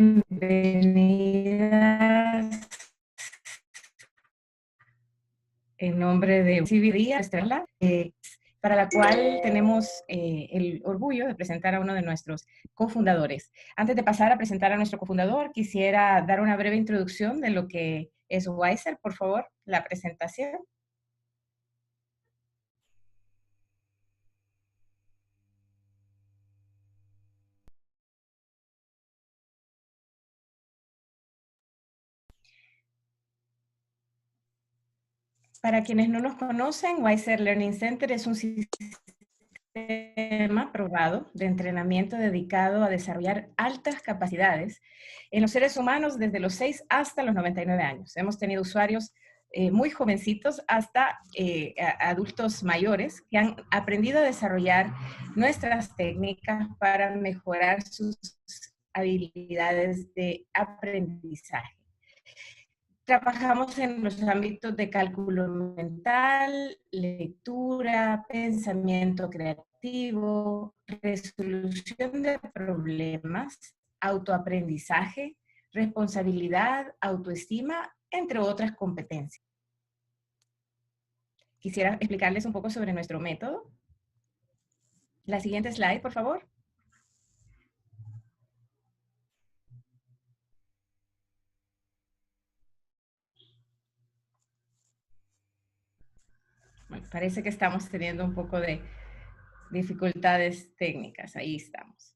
bienvenidas en nombre de CBD, para la cual tenemos el orgullo de presentar a uno de nuestros cofundadores. Antes de pasar a presentar a nuestro cofundador, quisiera dar una breve introducción de lo que es Wiser. Por favor, la presentación. Para quienes no nos conocen, Wiser Learning Center es un sistema probado de entrenamiento dedicado a desarrollar altas capacidades en los seres humanos desde los 6 hasta los 99 años. Hemos tenido usuarios muy jovencitos hasta adultos mayores que han aprendido a desarrollar nuestras técnicas para mejorar sus habilidades de aprendizaje. Trabajamos en los ámbitos de cálculo mental, lectura, pensamiento creativo, resolución de problemas, autoaprendizaje, responsabilidad, autoestima, entre otras competencias. Quisiera explicarles un poco sobre nuestro método. La siguiente slide, por favor. Bueno, parece que estamos teniendo un poco de dificultades técnicas. Ahí estamos.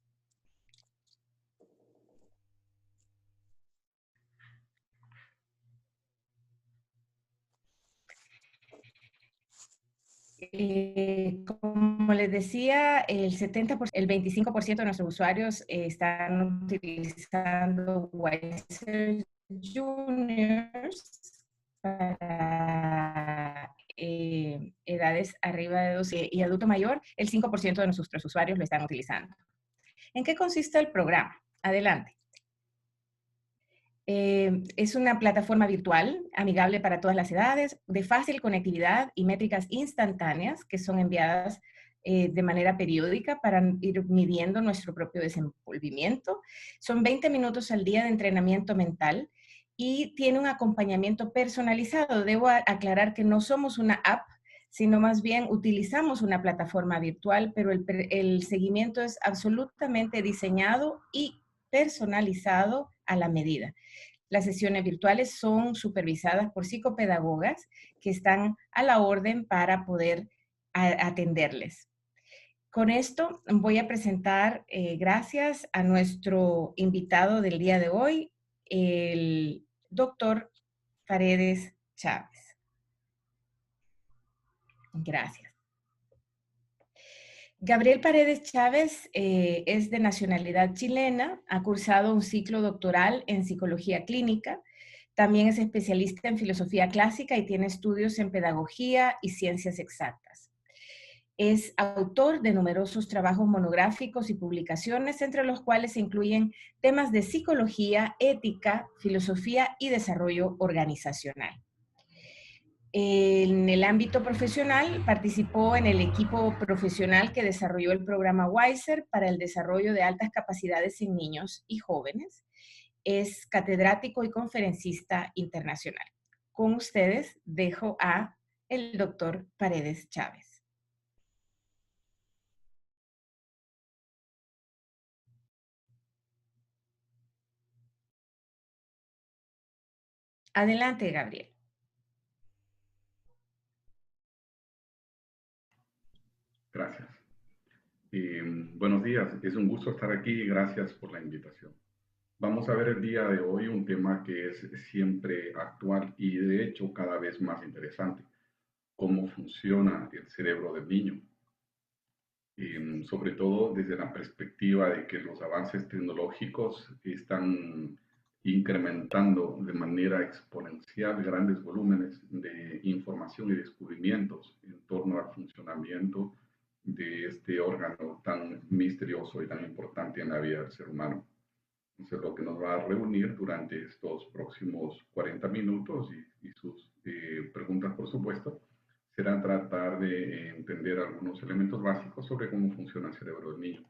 Como les decía, el 70%, el 25% de nuestros usuarios están utilizando Wiser Juniors para edades arriba de 12 y adulto mayor, el 5% de nuestros usuarios lo están utilizando. ¿En qué consiste el programa? Adelante. Es una plataforma virtual, amigable para todas las edades, de fácil conectividad y métricas instantáneas que son enviadas de manera periódica para ir midiendo nuestro propio desenvolvimiento. Son 20 minutos al día de entrenamiento mental y tiene un acompañamiento personalizado. Debo aclarar que no somos una app, sino más bien utilizamos una plataforma virtual, pero el seguimiento es absolutamente diseñado y personalizado a la medida. Las sesiones virtuales son supervisadas por psicopedagogas que están a la orden para poder atenderles. Con esto voy a presentar, gracias a nuestro invitado del día de hoy, el doctor Paredes Chávez. Gracias. Gabriel Paredes Chávez es de nacionalidad chilena, ha cursado un ciclo doctoral en psicología clínica, también es especialista en filosofía clásica y tiene estudios en pedagogía y ciencias exactas. Es autor de numerosos trabajos monográficos y publicaciones, entre los cuales se incluyen temas de psicología, ética, filosofía y desarrollo organizacional. En el ámbito profesional, participó en el equipo profesional que desarrolló el programa Wiser para el desarrollo de altas capacidades en niños y jóvenes. Es catedrático y conferencista internacional. Con ustedes dejo a el doctor Paredes Chávez. Adelante, Gabriel. Gracias. Buenos días, es un gusto estar aquí y gracias por la invitación. Vamos a ver el día de hoy un tema que es siempre actual y de hecho cada vez más interesante, cómo funciona el cerebro del niño. Sobre todo desde la perspectiva de que los avances tecnológicos están incrementando de manera exponencial grandes volúmenes de información y descubrimientos en torno al funcionamiento de este órgano tan misterioso y tan importante en la vida del ser humano. Entonces, lo que nos va a reunir durante estos próximos 40 minutos y sus preguntas, por supuesto, será tratar de entender algunos elementos básicos sobre cómo funciona el cerebro del niño.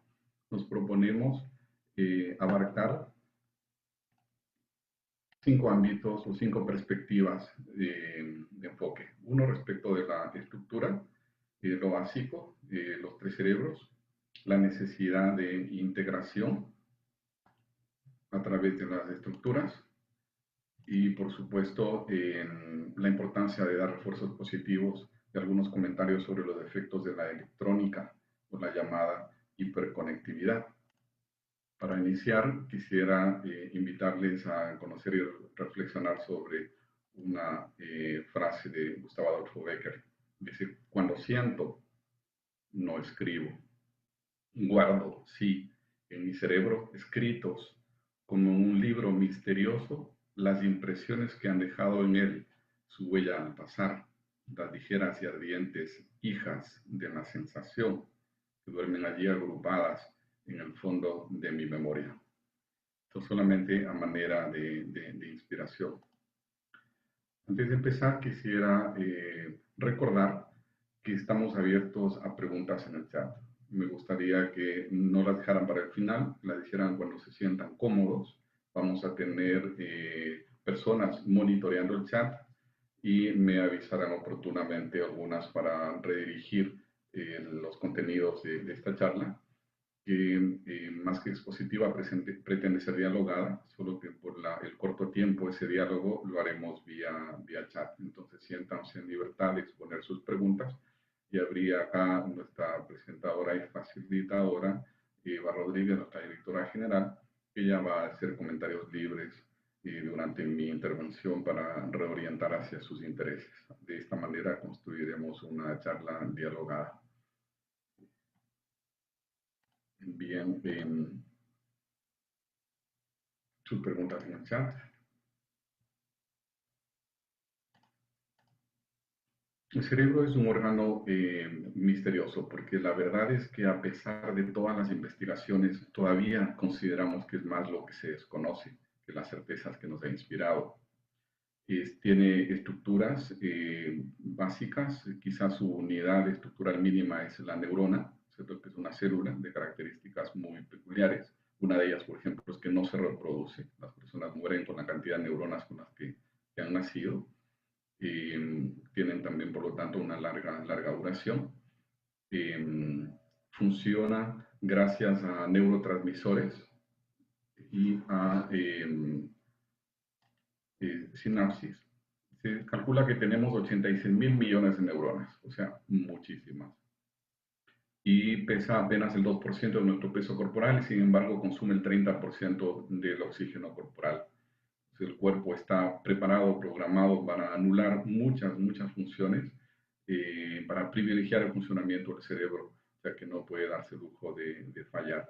Nos proponemos abarcar 5 ámbitos o 5 perspectivas de enfoque. Uno respecto de la estructura, lo básico, los 3 cerebros, la necesidad de integración a través de las estructuras y, por supuesto, la importancia de dar refuerzos positivos y algunos comentarios sobre los efectos de la electrónica o la llamada hiperconectividad. Para iniciar, quisiera invitarles a conocer y reflexionar sobre una frase de Gustavo Adolfo Bécquer. Dice, cuando siento, no escribo. Guardo, sí, en mi cerebro, escritos como en un libro misterioso, las impresiones que han dejado en él su huella al pasar, las ligeras y ardientes hijas de la sensación que duermen allí agrupadas en el fondo de mi memoria. Esto solamente a manera de inspiración. Antes de empezar, quisiera recordar que estamos abiertos a preguntas en el chat. Me gustaría que no las dejaran para el final, las dijeran cuando se sientan cómodos. Vamos a tener personas monitoreando el chat y me avisarán oportunamente algunas para redirigir los contenidos de esta charla, que más que expositiva pretende ser dialogada, solo que por el corto tiempo ese diálogo lo haremos vía chat. Entonces siéntanse en libertad de exponer sus preguntas y habría acá nuestra presentadora y facilitadora, Eva Rodríguez, nuestra directora general, que ella va a hacer comentarios libres durante mi intervención para reorientar hacia sus intereses. De esta manera construiremos una charla dialogada. Bien, sus preguntas en el chat. El cerebro es un órgano misterioso porque la verdad es que a pesar de todas las investigaciones todavía consideramos que es más lo que se desconoce que las certezas que nos ha inspirado. Tiene estructuras básicas, quizás su unidad estructural mínima es la neurona, ¿cierto? Que es una célula de características muy peculiares. Una de ellas, por ejemplo, es que no se reproduce. Las personas mueren con la cantidad de neuronas con las que han nacido. Tienen también, por lo tanto, una larga duración. Funciona gracias a neurotransmisores y a sinapsis. Se calcula que tenemos 86.000 millones de neuronas, o sea, muchísimas. Y pesa apenas el 2% de nuestro peso corporal y sin embargo consume el 30% del oxígeno corporal. El cuerpo está preparado, programado para anular muchas funciones, para privilegiar el funcionamiento del cerebro, o sea que no puede darse el lujo de fallar.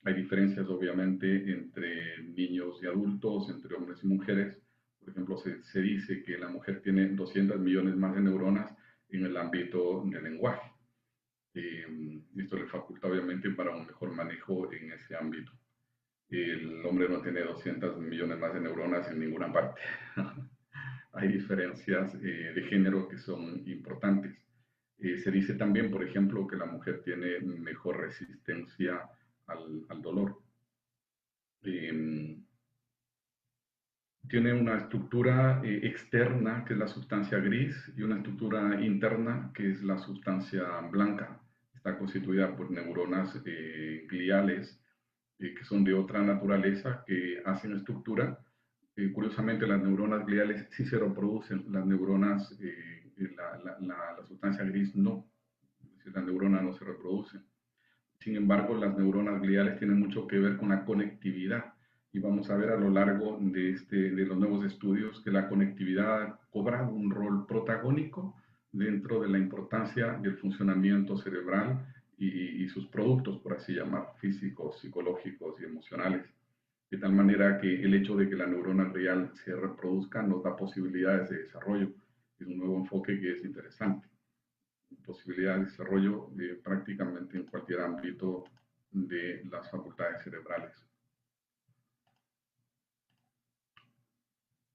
Hay diferencias obviamente entre niños y adultos, entre hombres y mujeres. Por ejemplo, se dice que la mujer tiene 200 millones más de neuronas en el ámbito del lenguaje. Esto le faculta obviamente para un mejor manejo en ese ámbito. El hombre no tiene 200 millones más de neuronas en ninguna parte. Hay diferencias de género que son importantes. Se dice también, por ejemplo, que la mujer tiene mejor resistencia al dolor. Tiene una estructura externa, que es la sustancia gris, y una estructura interna, que es la sustancia blanca. Está constituida por neuronas gliales, que son de otra naturaleza, que hacen estructura. Curiosamente, las neuronas gliales sí se reproducen, las neuronas, la sustancia gris no, es decir, la neurona no se reproduce. Sin embargo, las neuronas gliales tienen mucho que ver con la conectividad y vamos a ver a lo largo de los nuevos estudios que la conectividad ha cobrado un rol protagónico dentro de la importancia del funcionamiento cerebral y sus productos, por así llamar, físicos, psicológicos y emocionales. De tal manera que el hecho de que la neurona glial se reproduzca nos da posibilidades de desarrollo. Es un nuevo enfoque que es interesante. Posibilidades de desarrollo prácticamente en cualquier ámbito de las facultades cerebrales.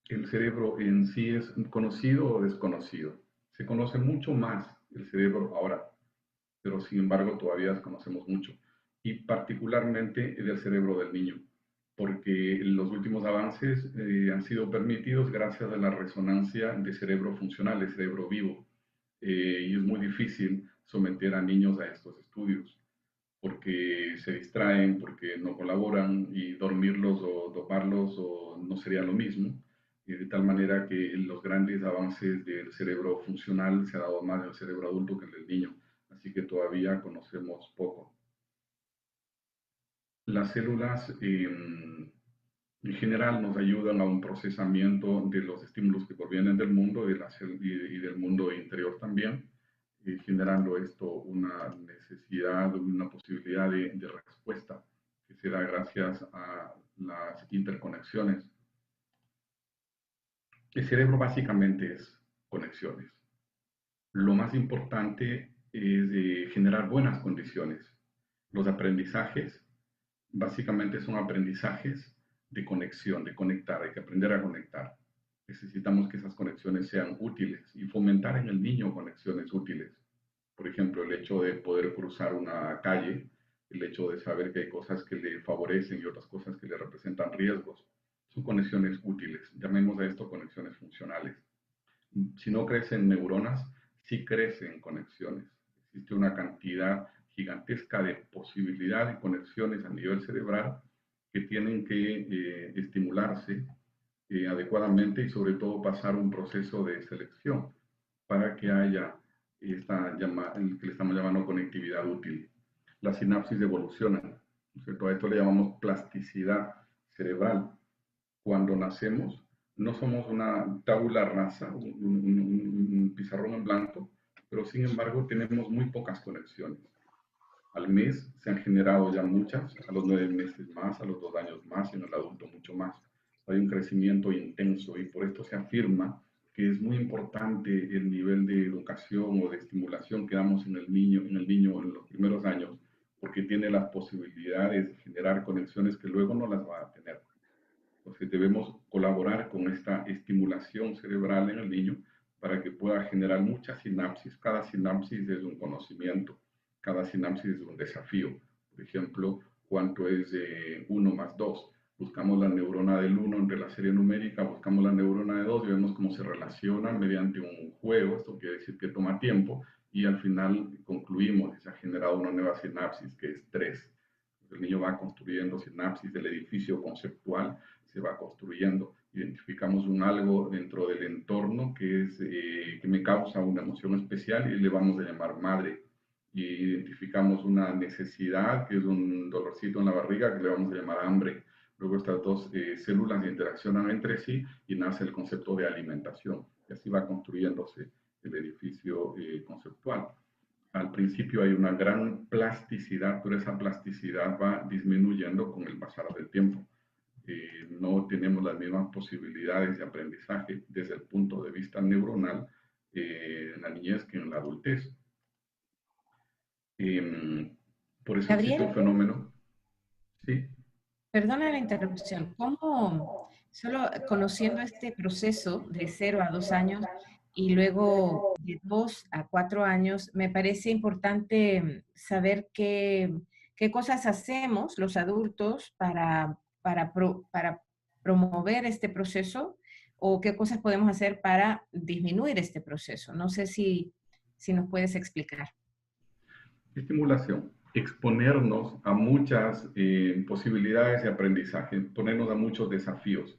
¿El cerebro en sí es conocido o desconocido? Se conoce mucho más el cerebro ahora, pero sin embargo todavía desconocemos mucho, y particularmente del cerebro del niño. porque los últimos avances han sido permitidos gracias a la resonancia de cerebro funcional, de cerebro vivo. Y es muy difícil someter a niños a estos estudios, porque se distraen, porque no colaboran, y dormirlos o doparlos o no sería lo mismo. Y de tal manera que los grandes avances del cerebro funcional se ha dado más en el cerebro adulto que en el niño. Así que todavía conocemos poco. Las células en general nos ayudan a un procesamiento de los estímulos que provienen del mundo y del mundo interior también, generando esto una necesidad, una posibilidad de respuesta que se da gracias a las interconexiones. El cerebro básicamente es conexiones. Lo más importante es generar buenas condiciones. Los aprendizajes básicamente son aprendizajes de conexión, de conectar, hay que aprender a conectar. Necesitamos que esas conexiones sean útiles y fomentar en el niño conexiones útiles. Por ejemplo, el hecho de poder cruzar una calle, el hecho de saber que hay cosas que le favorecen y otras cosas que le representan riesgos, son conexiones útiles. Llamemos a esto conexiones funcionales. Si no crecen neuronas, sí crecen conexiones. Existe una cantidad gigantesca de posibilidad de conexiones a nivel cerebral que tienen que estimularse adecuadamente y sobre todo pasar un proceso de selección para que haya que le estamos llamando conectividad útil. Las sinapsis evolucionan, ¿no? A esto le llamamos plasticidad cerebral. Cuando nacemos, no somos una tabula rasa, un pizarrón en blanco, pero sin embargo tenemos muy pocas conexiones. Al mes se han generado ya muchas, a los 9 meses más, a los 2 años más y en el adulto mucho más. Hay un crecimiento intenso y por esto se afirma que es muy importante el nivel de educación o de estimulación que damos en el niño en los primeros años, porque tiene las posibilidades de generar conexiones que luego no las va a tener. Entonces debemos colaborar con esta estimulación cerebral en el niño para que pueda generar muchas sinapsis. Cada sinapsis es un conocimiento, cada sinapsis es un desafío. Por ejemplo, ¿cuánto es 1 más 2? Buscamos la neurona del 1 entre la serie numérica, buscamos la neurona de 2 y vemos cómo se relacionan mediante un juego. Esto quiere decir que toma tiempo y al final concluimos que se ha generado una nueva sinapsis que es 3. El niño va construyendo sinapsis del edificio conceptual, se va construyendo. Identificamos un algo dentro del entorno que me causa una emoción especial y le vamos a llamar madre. Y identificamos una necesidad, que es un dolorcito en la barriga, que le vamos a llamar hambre. Luego estas dos células interaccionan entre sí y nace el concepto de alimentación. Y así va construyéndose el edificio conceptual. Al principio hay una gran plasticidad, pero esa plasticidad va disminuyendo con el pasar del tiempo. No tenemos las mismas posibilidades de aprendizaje desde el punto de vista neuronal en la niñez que en la adultez. Por eso existe Gabriel, un fenómeno, ¿sí? perdona la interrupción. ¿Cómo, solo conociendo este proceso de 0 a 2 años y luego de 2 a 4 años, me parece importante saber qué cosas hacemos los adultos para promover este proceso o qué cosas podemos hacer para disminuir este proceso? No sé si nos puedes explicar. Estimulación, exponernos a muchas posibilidades de aprendizaje, exponernos a muchos desafíos,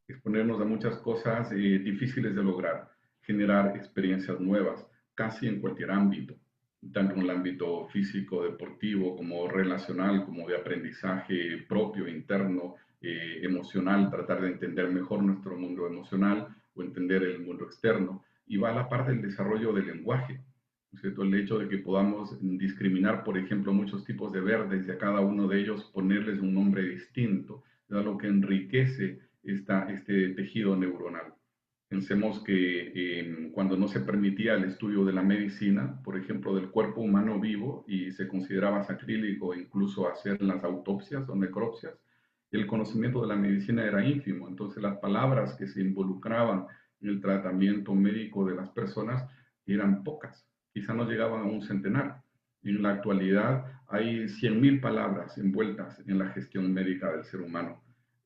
exponernos a muchas cosas difíciles de lograr, generar experiencias nuevas, casi en cualquier ámbito, tanto en el ámbito físico, deportivo, como relacional, como de aprendizaje propio, interno, emocional, tratar de entender mejor nuestro mundo emocional o entender el mundo externo. Y va a la parte del desarrollo del lenguaje. ¿Cierto? El hecho de que podamos discriminar, por ejemplo, muchos tipos de verdes y a cada uno de ellos ponerles un nombre distinto, es algo que enriquece este tejido neuronal. Pensemos que cuando no se permitía el estudio de la medicina, por ejemplo, del cuerpo humano vivo y se consideraba sacrílego incluso hacer las autopsias o necropsias, el conocimiento de la medicina era ínfimo. Entonces las palabras que se involucraban en el tratamiento médico de las personas eran pocas, quizá no llegaban a un centenar. En la actualidad hay 100.000 palabras envueltas en la gestión médica del ser humano.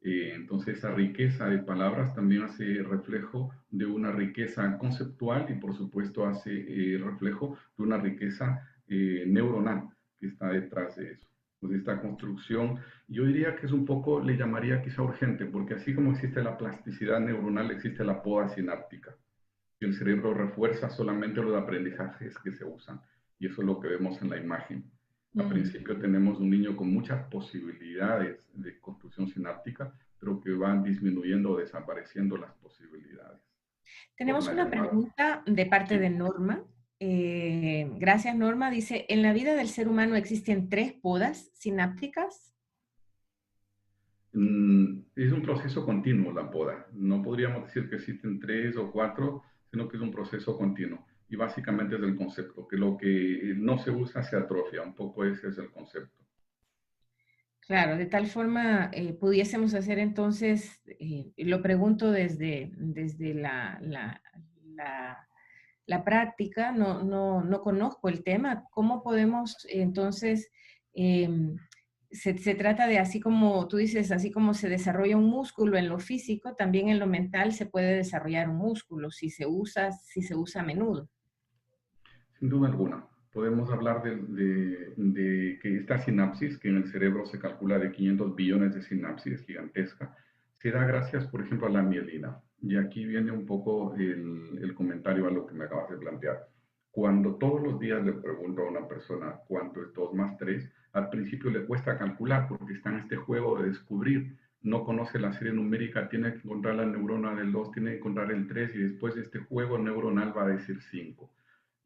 Entonces, esa riqueza de palabras también hace reflejo de una riqueza conceptual y, por supuesto, hace reflejo de una riqueza neuronal que está detrás de eso. Pues esta construcción, yo diría que es un poco, le llamaría quizá urgente, porque así como existe la plasticidad neuronal, existe la poda sináptica. Y el cerebro refuerza solamente los aprendizajes que se usan. Y eso es lo que vemos en la imagen. Al Mm. principio tenemos un niño con muchas posibilidades de construcción sináptica, pero que van disminuyendo o desapareciendo las posibilidades por Tenemos una una llamada. pregunta de parte de Sí. Norma. Gracias, Norma. Dice, ¿en la vida del ser humano existen 3 podas sinápticas? Es un proceso continuo la poda. No podríamos decir que existen 3 o 4, sino que es un proceso continuo. Y básicamente es el concepto, que lo que no se usa se atrofia. Un poco ese es el concepto. Claro, de tal forma pudiésemos hacer entonces, lo pregunto desde la, la práctica, no conozco el tema, ¿cómo podemos entonces, se trata de así como tú dices, así como se desarrolla un músculo en lo físico, también en lo mental se puede desarrollar un músculo si se usa a menudo. Sin duda alguna. Podemos hablar de que esta sinapsis, que en el cerebro se calcula de 500 billones de sinapsis, es gigantesca, se da gracias, por ejemplo, a la mielina. Y aquí viene un poco el comentario a lo que me acabas de plantear. Cuando todos los días le pregunto a una persona cuánto es 2 más 3, al principio le cuesta calcular porque está en este juego de descubrir. No conoce la serie numérica, tiene que encontrar la neurona del 2, tiene que encontrar el 3 y después de este juego neuronal va a decir 5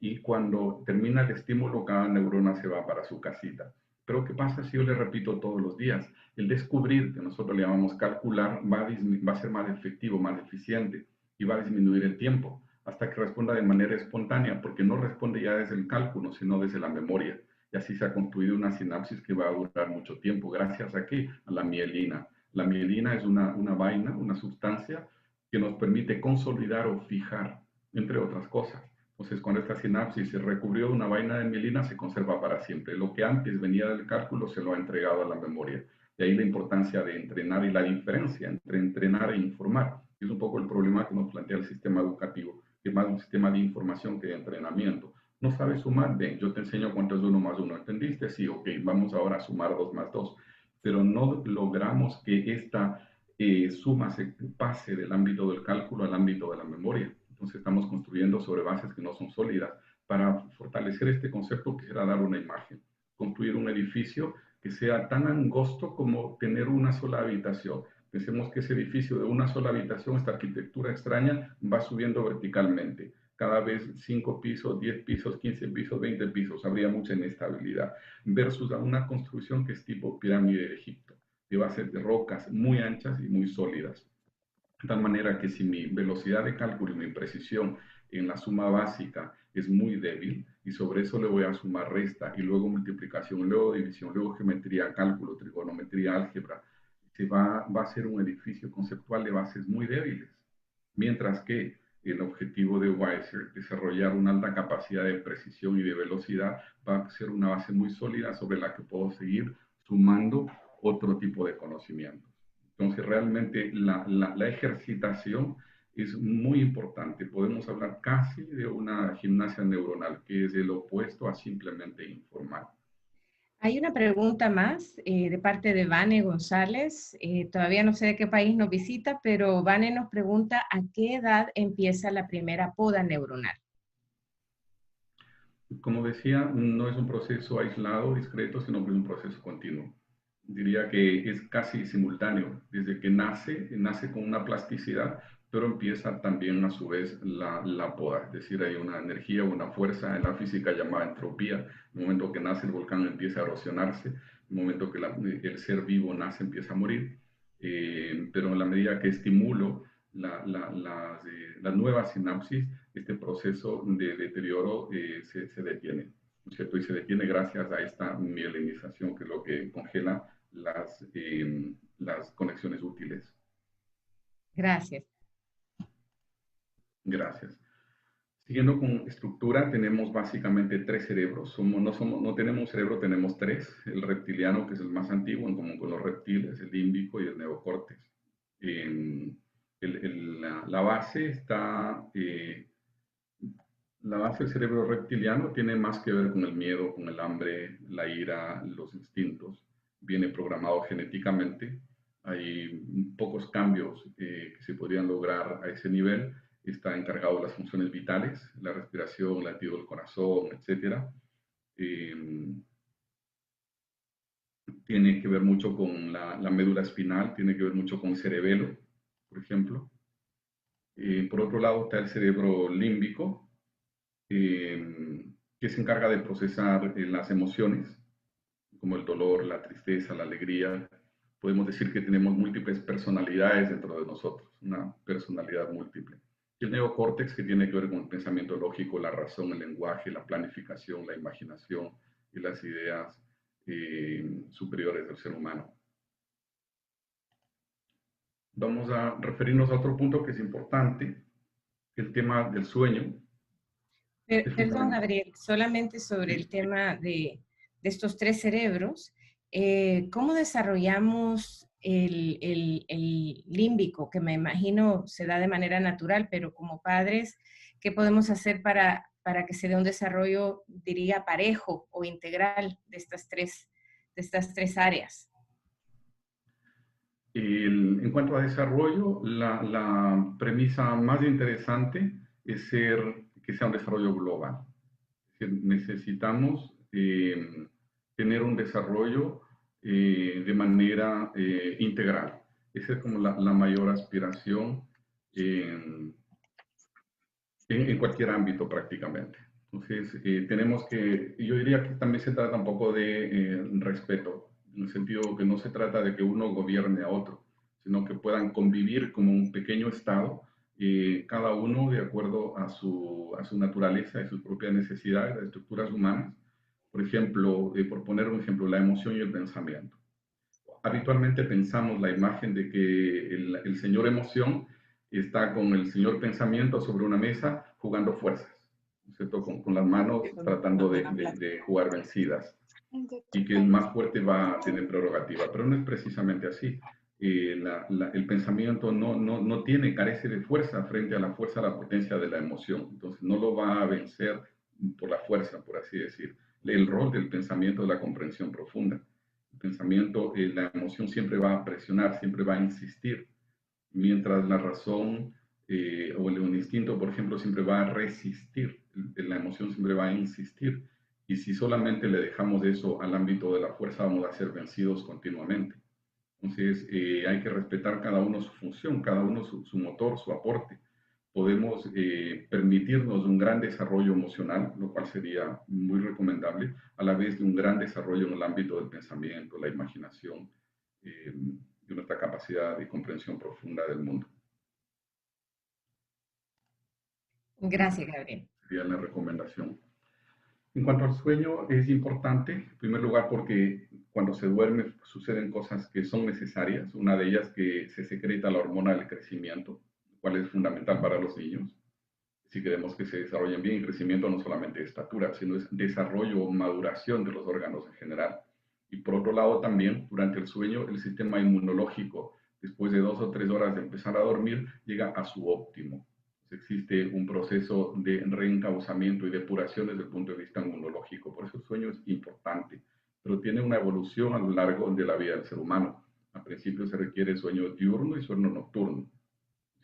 y cuando termina el estímulo, cada neurona se va para su casita. Pero ¿qué pasa si yo le repito todos los días? El descubrir, que nosotros le llamamos calcular, va a ser más efectivo, más eficiente y va a disminuir el tiempo hasta que responda de manera espontánea, porque no responde ya desde el cálculo, sino desde la memoria. Y así se ha construido una sinapsis que va a durar mucho tiempo. ¿Gracias a qué? A la mielina. La mielina es una vaina, una sustancia que nos permite consolidar o fijar, entre otras cosas. Entonces, cuando esta sinapsis se recubrió de una vaina de mielina, se conserva para siempre. Lo que antes venía del cálculo se lo ha entregado a la memoria. De ahí la importancia de entrenar y la diferencia entre entrenar e informar. Es un poco el problema que nos plantea el sistema educativo, que es más un sistema de información que de entrenamiento. No sabes sumar, bien, yo te enseño cuánto es 1 más 1. ¿Entendiste? Sí, ok, vamos ahora a sumar 2 más 2. Pero no logramos que esta suma se pase del ámbito del cálculo al ámbito de la memoria. Entonces estamos construyendo sobre bases que no son sólidas. Para fortalecer este concepto quisiera dar una imagen. Construir un edificio que sea tan angosto como tener una sola habitación. Pensemos que ese edificio de una sola habitación, esta arquitectura extraña, va subiendo verticalmente. Cada vez 5 pisos, 10 pisos, 15 pisos, 20 pisos. Habría mucha inestabilidad. Versus a una construcción que es tipo pirámide de Egipto, de bases de rocas muy anchas y muy sólidas. De tal manera que si mi velocidad de cálculo y mi precisión en la suma básica es muy débil y sobre eso le voy a sumar resta y luego multiplicación, luego división, luego geometría, cálculo, trigonometría, álgebra, va a ser un edificio conceptual de bases muy débiles. Mientras que el objetivo de Weiser, desarrollar una alta capacidad de precisión y de velocidad, va a ser una base muy sólida sobre la que puedo seguir sumando otro tipo de conocimientos. Entonces, realmente la ejercitación es muy importante. Podemos hablar casi de una gimnasia neuronal, que es el opuesto a simplemente informar. Hay una pregunta más de parte de Vane González. Todavía no sé de qué país nos visita, pero Vane nos pregunta a qué edad empieza la primera poda neuronal. Como decía, no es un proceso aislado, discreto, sino que es un proceso continuo. Diría que es casi simultáneo. Desde que nace con una plasticidad, pero empieza también a su vez la poda. Es decir, hay una energía, una fuerza en la física llamada entropía. El momento que nace el volcán empieza a erosionarse. El momento que el ser vivo nace empieza a morir. Pero en la medida que estimulo las nuevas sinapsis, este proceso de deterioro se detiene, ¿no es cierto? Y se detiene gracias a esta mielinización, que es lo que congela las conexiones útiles. Gracias. Gracias. Siguiendo con estructura, tenemos básicamente tres cerebros. No tenemos un cerebro, tenemos tres. El reptiliano, que es el más antiguo, en común con los reptiles, el límbico y el neocórtex. La base está, la base del cerebro reptiliano tiene más que ver con el miedo, con el hambre, la ira, los instintos. Viene programado genéticamente. Hay pocos cambios que se podrían lograr a ese nivel. Está encargado de las funciones vitales, la respiración, el latido del corazón, etc. Eh, Tiene que ver mucho con la médula espinal, tiene que ver mucho con el cerebelo, por ejemplo. Por otro lado está el cerebro límbico, que se encarga de procesar las emociones, como el dolor, la tristeza, la alegría. Podemos decir que tenemos múltiples personalidades dentro de nosotros, una personalidad múltiple. Y el neocórtex, que tiene que ver con el pensamiento lógico, la razón, el lenguaje, la planificación, la imaginación y las ideas superiores del ser humano. Vamos a referirnos a otro punto que es importante, el tema del sueño. Perdón, Gabriel, solamente sobre el tema de estos tres cerebros, ¿cómo desarrollamos el límbico, que me imagino se da de manera natural, pero como padres, ¿qué podemos hacer para que se dé un desarrollo, diría, parejo o integral de estas tres áreas? En cuanto a desarrollo, la premisa más interesante es que sea un desarrollo global. Es decir, necesitamos tener un desarrollo de manera integral. Esa es como la mayor aspiración en, en cualquier ámbito prácticamente. Entonces, tenemos que, yo diría que también se trata un poco de respeto, en el sentido que no se trata de que uno gobierne a otro, sino que puedan convivir como un pequeño estado, cada uno de acuerdo a su naturaleza y sus propias necesidades, las estructuras humanas. Por ejemplo, por poner un ejemplo, la emoción y el pensamiento. Habitualmente pensamos la imagen de que el señor emoción está con el señor pensamiento sobre una mesa jugando fuerzas, ¿cierto? Con las manos tratando de jugar vencidas y que el más fuerte va a tener prerrogativa, pero no es precisamente así. El pensamiento no tiene, carece de fuerza frente a la fuerza, la potencia de la emoción, entonces no lo va a vencer por la fuerza, por así decir. El rol del pensamiento es la comprensión profunda. El pensamiento, la emoción siempre va a presionar, siempre va a insistir, mientras la razón o el instinto, por ejemplo, siempre va a resistir, la emoción siempre va a insistir. Y si solamente le dejamos eso al ámbito de la fuerza, vamos a ser vencidos continuamente. Entonces, hay que respetar cada uno su función, cada uno su motor, su aporte. Podemos permitirnos un gran desarrollo emocional, lo cual sería muy recomendable, a la vez de un gran desarrollo en el ámbito del pensamiento, la imaginación y nuestra capacidad de comprensión profunda del mundo. Gracias, Gabriel. Sería la recomendación. En cuanto al sueño, es importante, en primer lugar, porque cuando se duerme suceden cosas que son necesarias. Una de ellas que se secreta la hormona del crecimiento, lo cual es fundamental para los niños. Si queremos que se desarrollen bien, el crecimiento no solamente de estatura, sino es desarrollo o maduración de los órganos en general. Y por otro lado también, durante el sueño, el sistema inmunológico, después de 2 o 3 horas de empezar a dormir, llega a su óptimo. Existe un proceso de reencauzamiento y depuración desde el punto de vista inmunológico. Por eso el sueño es importante, pero tiene una evolución a lo largo de la vida del ser humano. Al principio se requiere sueño diurno y sueño nocturno,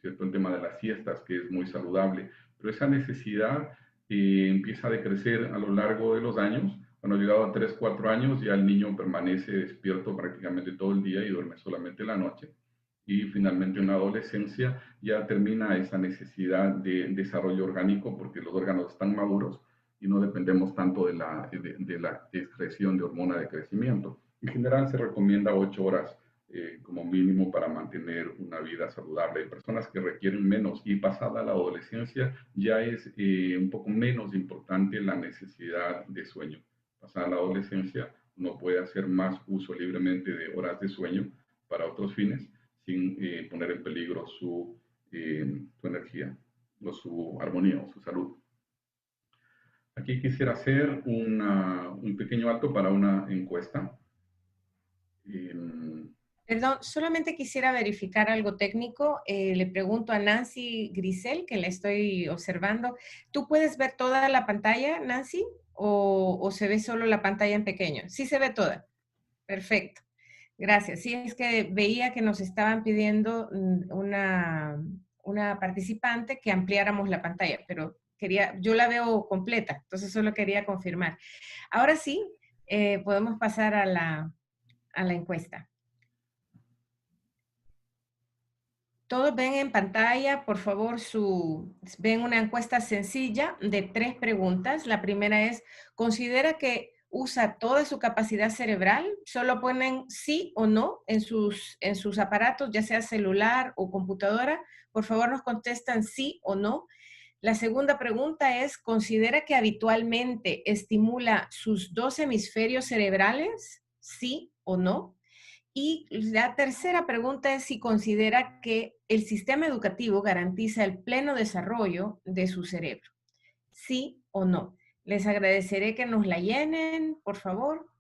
¿cierto? El tema de las siestas, que es muy saludable, pero esa necesidad empieza a decrecer a lo largo de los años. Cuando ha llegado a 3, 4 años, ya el niño permanece despierto prácticamente todo el día y duerme solamente la noche. Y finalmente en la adolescencia ya termina esa necesidad de desarrollo orgánico porque los órganos están maduros y no dependemos tanto de la excreción de hormona de crecimiento. En general se recomienda 8 horas como mínimo para mantener una vida saludable. Hay personas que requieren menos y pasada la adolescencia ya es un poco menos importante la necesidad de sueño. Pasada la adolescencia uno puede hacer más uso libremente de horas de sueño para otros fines sin poner en peligro su energía o su armonía o su salud. Aquí quisiera hacer un pequeño acto para una encuesta. Perdón, solamente quisiera verificar algo técnico. Le pregunto a Nancy Grisel, que la estoy observando. ¿Tú puedes ver toda la pantalla, Nancy? ¿O se ve solo la pantalla en pequeño? Sí se ve toda. Perfecto. Gracias. Sí, es que veía que nos estaban pidiendo una participante que ampliáramos la pantalla, pero yo la veo completa, entonces solo quería confirmar. Ahora sí, podemos pasar a la encuesta. Todos ven en pantalla, por favor, ven una encuesta sencilla de 3 preguntas. La primera es, ¿considera que usa toda su capacidad cerebral? Solo ponen sí o no en sus aparatos, ya sea celular o computadora. Por favor, nos contestan sí o no. La segunda pregunta es, ¿considera que habitualmente estimula sus 2 hemisferios cerebrales? ¿Sí o no? Y la tercera pregunta es si considera que el sistema educativo garantiza el pleno desarrollo de su cerebro. ¿Sí o no? Les agradeceré que nos la llenen, por favor.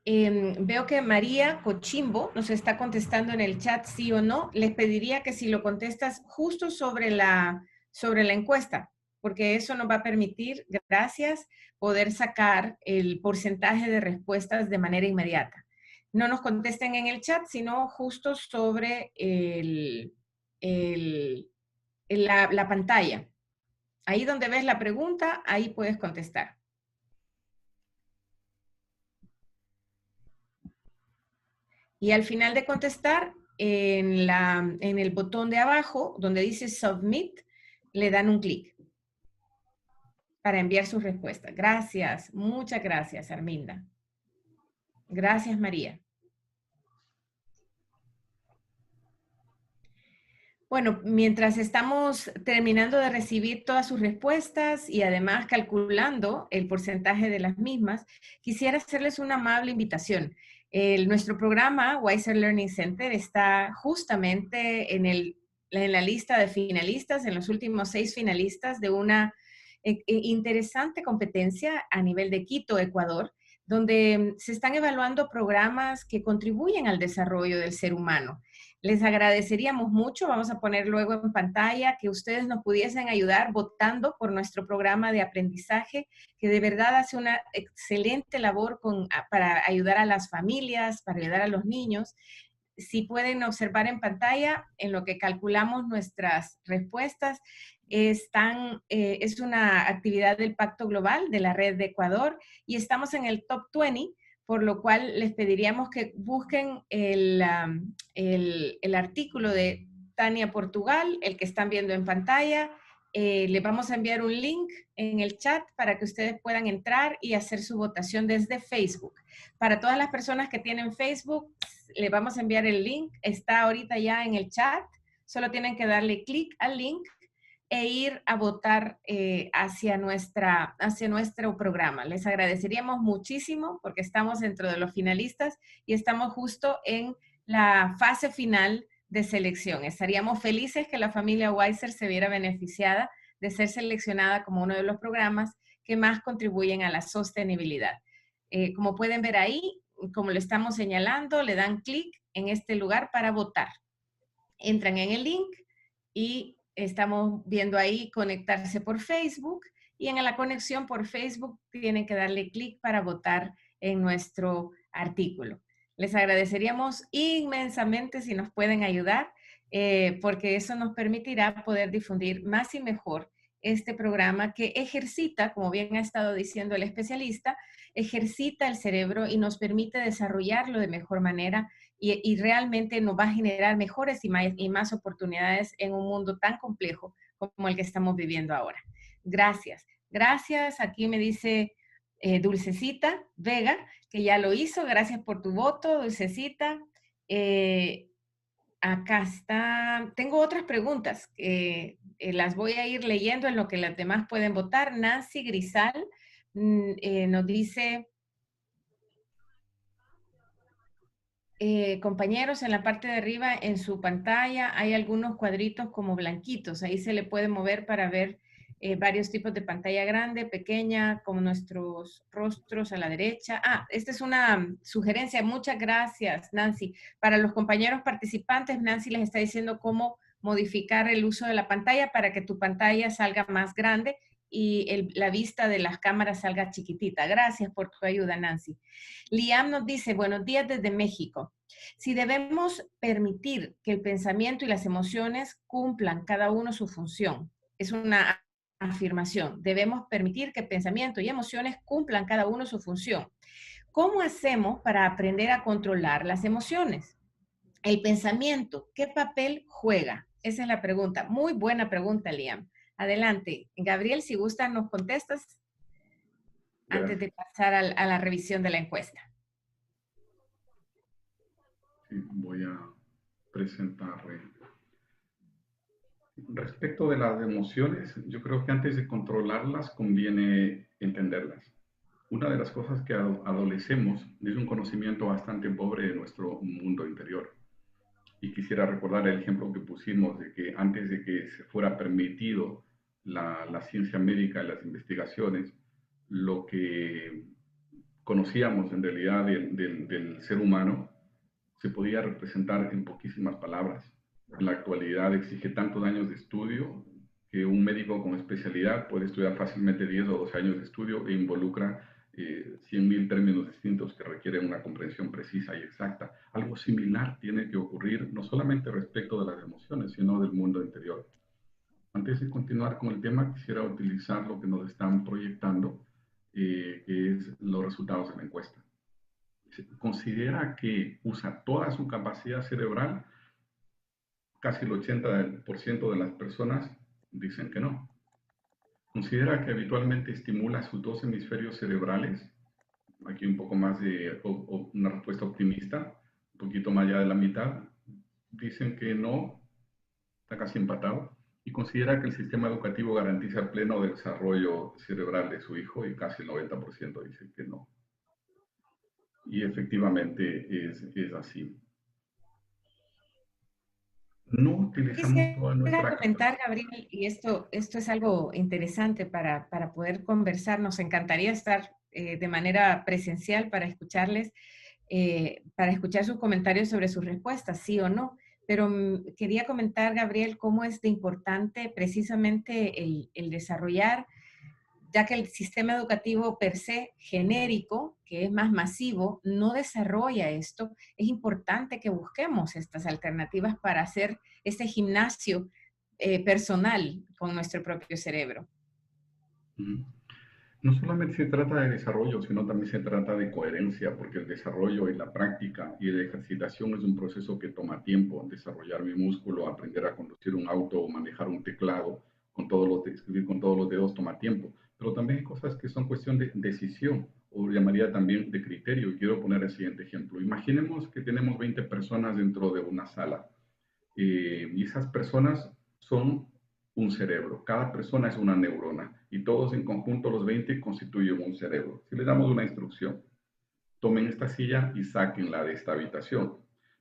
Veo que María Cochimbo nos está contestando en el chat sí o no. Les pediría que si lo contestas justo sobre la encuesta, porque eso nos va a permitir, gracias, poder sacar el porcentaje de respuestas de manera inmediata. No nos contesten en el chat, sino justo sobre la pantalla. Ahí donde ves la pregunta, ahí puedes contestar. Y al final de contestar, en el botón de abajo, donde dice Submit, le dan un clic para enviar su respuesta. Gracias, muchas gracias, Arminda. Gracias, María. Bueno, mientras estamos terminando de recibir todas sus respuestas y además calculando el porcentaje de las mismas, quisiera hacerles una amable invitación. Nuestro programa Wiser Learning Center está justamente en la lista de finalistas, en los últimos 6 finalistas de una interesante competencia a nivel de Quito, Ecuador, donde se están evaluando programas que contribuyen al desarrollo del ser humano. Les agradeceríamos mucho, vamos a poner luego en pantalla, que ustedes nos pudiesen ayudar votando por nuestro programa de aprendizaje, que de verdad hace una excelente labor para ayudar a las familias, para ayudar a los niños. Si pueden observar en pantalla, en lo que calculamos nuestras respuestas, es una actividad del Pacto Global de la Red de Ecuador y estamos en el top 20, por lo cual les pediríamos que busquen el artículo de Tania Portugal, el que están viendo en pantalla. Les vamos a enviar un link en el chat para que ustedes puedan entrar y hacer su votación desde Facebook. Para todas las personas que tienen Facebook, les vamos a enviar el link. Está ahorita ya en el chat. Solo tienen que darle clic al link e ir a votar hacia nuestro programa. Les agradeceríamos muchísimo porque estamos dentro de los finalistas y estamos justo en la fase final de selección. Estaríamos felices que la familia Wiser se viera beneficiada de ser seleccionada como uno de los programas que más contribuyen a la sostenibilidad. Como pueden ver ahí, como lo estamos señalando, le dan clic en este lugar para votar. Entran en el link y estamos viendo ahí conectarse por Facebook y en la conexión por Facebook tienen que darle clic para votar en nuestro artículo. Les agradeceríamos inmensamente si nos pueden ayudar porque eso nos permitirá poder difundir más y mejor este programa que ejercita, como bien ha estado diciendo el especialista, ejercita el cerebro y nos permite desarrollarlo de mejor manera y realmente nos va a generar mejores y más oportunidades en un mundo tan complejo como el que estamos viviendo ahora. Gracias. Gracias. Aquí me dice Dulcecita Vega, que ya lo hizo. Gracias por tu voto, Dulcecita. Acá está. Tengo otras preguntas. Las voy a ir leyendo en lo que las demás pueden votar. Nancy Grisal nos dice... compañeros, en la parte de arriba, en su pantalla, hay algunos cuadritos como blanquitos. Ahí se le puede mover para ver varios tipos de pantalla grande, pequeña, como nuestros rostros a la derecha. Ah, esta es una sugerencia. Muchas gracias, Nancy. Para los compañeros participantes, Nancy les está diciendo cómo modificar el uso de la pantalla para que tu pantalla salga más grande y la vista de las cámaras salga chiquitita. Gracias por tu ayuda, Nancy. Liam nos dice, buenos días desde México. Si debemos permitir que el pensamiento y las emociones cumplan cada uno su función, es una afirmación. Debemos permitir que pensamiento y emociones cumplan cada uno su función. ¿Cómo hacemos para aprender a controlar las emociones? El pensamiento, ¿qué papel juega? Esa es la pregunta. Muy buena pregunta, Liam. Adelante. Gabriel, si gustas, nos contestas antes Gracias. de pasar a la revisión de la encuesta. Sí, voy a presentar. Respecto de las emociones, yo creo que antes de controlarlas conviene entenderlas. Una de las cosas que adolecemos es un conocimiento bastante pobre de nuestro mundo interior. Y quisiera recordar el ejemplo que pusimos de que antes de que se fuera permitido la ciencia médica y las investigaciones, lo que conocíamos en realidad del ser humano se podía representar en poquísimas palabras. En la actualidad exige tantos años de estudio que un médico con especialidad puede estudiar fácilmente 10 o 12 años de estudio e involucra 100.000 términos distintos que requieren una comprensión precisa y exacta. Algo similar tiene que ocurrir no solamente respecto de las emociones, sino del mundo interior. Antes de continuar con el tema, quisiera utilizar lo que nos están proyectando, que es los resultados de la encuesta. Considera que usa toda su capacidad cerebral. Casi el 80% de las personas dicen que no. Considera que habitualmente estimula sus dos hemisferios cerebrales. Aquí un poco más de una respuesta optimista, un poquito más allá de la mitad. Dicen que no, está casi empatado. Y considera que el sistema educativo garantiza el pleno desarrollo cerebral de su hijo y casi el 90% dice que no. Y efectivamente es así. No utilizamos toda Quisiera nuestra comentar, capacidad. Gabriel, y esto es algo interesante para poder conversar. Nos encantaría estar de manera presencial para escuchar sus comentarios sobre sus respuestas, sí o no. Pero quería comentar, Gabriel, cómo es de importante precisamente el desarrollar, ya que el sistema educativo per se genérico, que es más masivo, no desarrolla esto. Es importante que busquemos estas alternativas para hacer este gimnasio personal con nuestro propio cerebro. No solamente se trata de desarrollo, sino también se trata de coherencia, porque el desarrollo y la práctica y la ejercitación es un proceso que toma tiempo. Desarrollar mi músculo, aprender a conducir un auto o manejar un teclado, escribir con todos los dedos toma tiempo. Pero también hay cosas que son cuestión de decisión, o llamaría también de criterio. Y quiero poner el siguiente ejemplo. Imaginemos que tenemos 20 personas dentro de una sala. Y esas personas son un cerebro. Cada persona es una neurona y todos en conjunto, los 20, constituyen un cerebro. Si le damos una instrucción, tomen esta silla y sáquenla de esta habitación.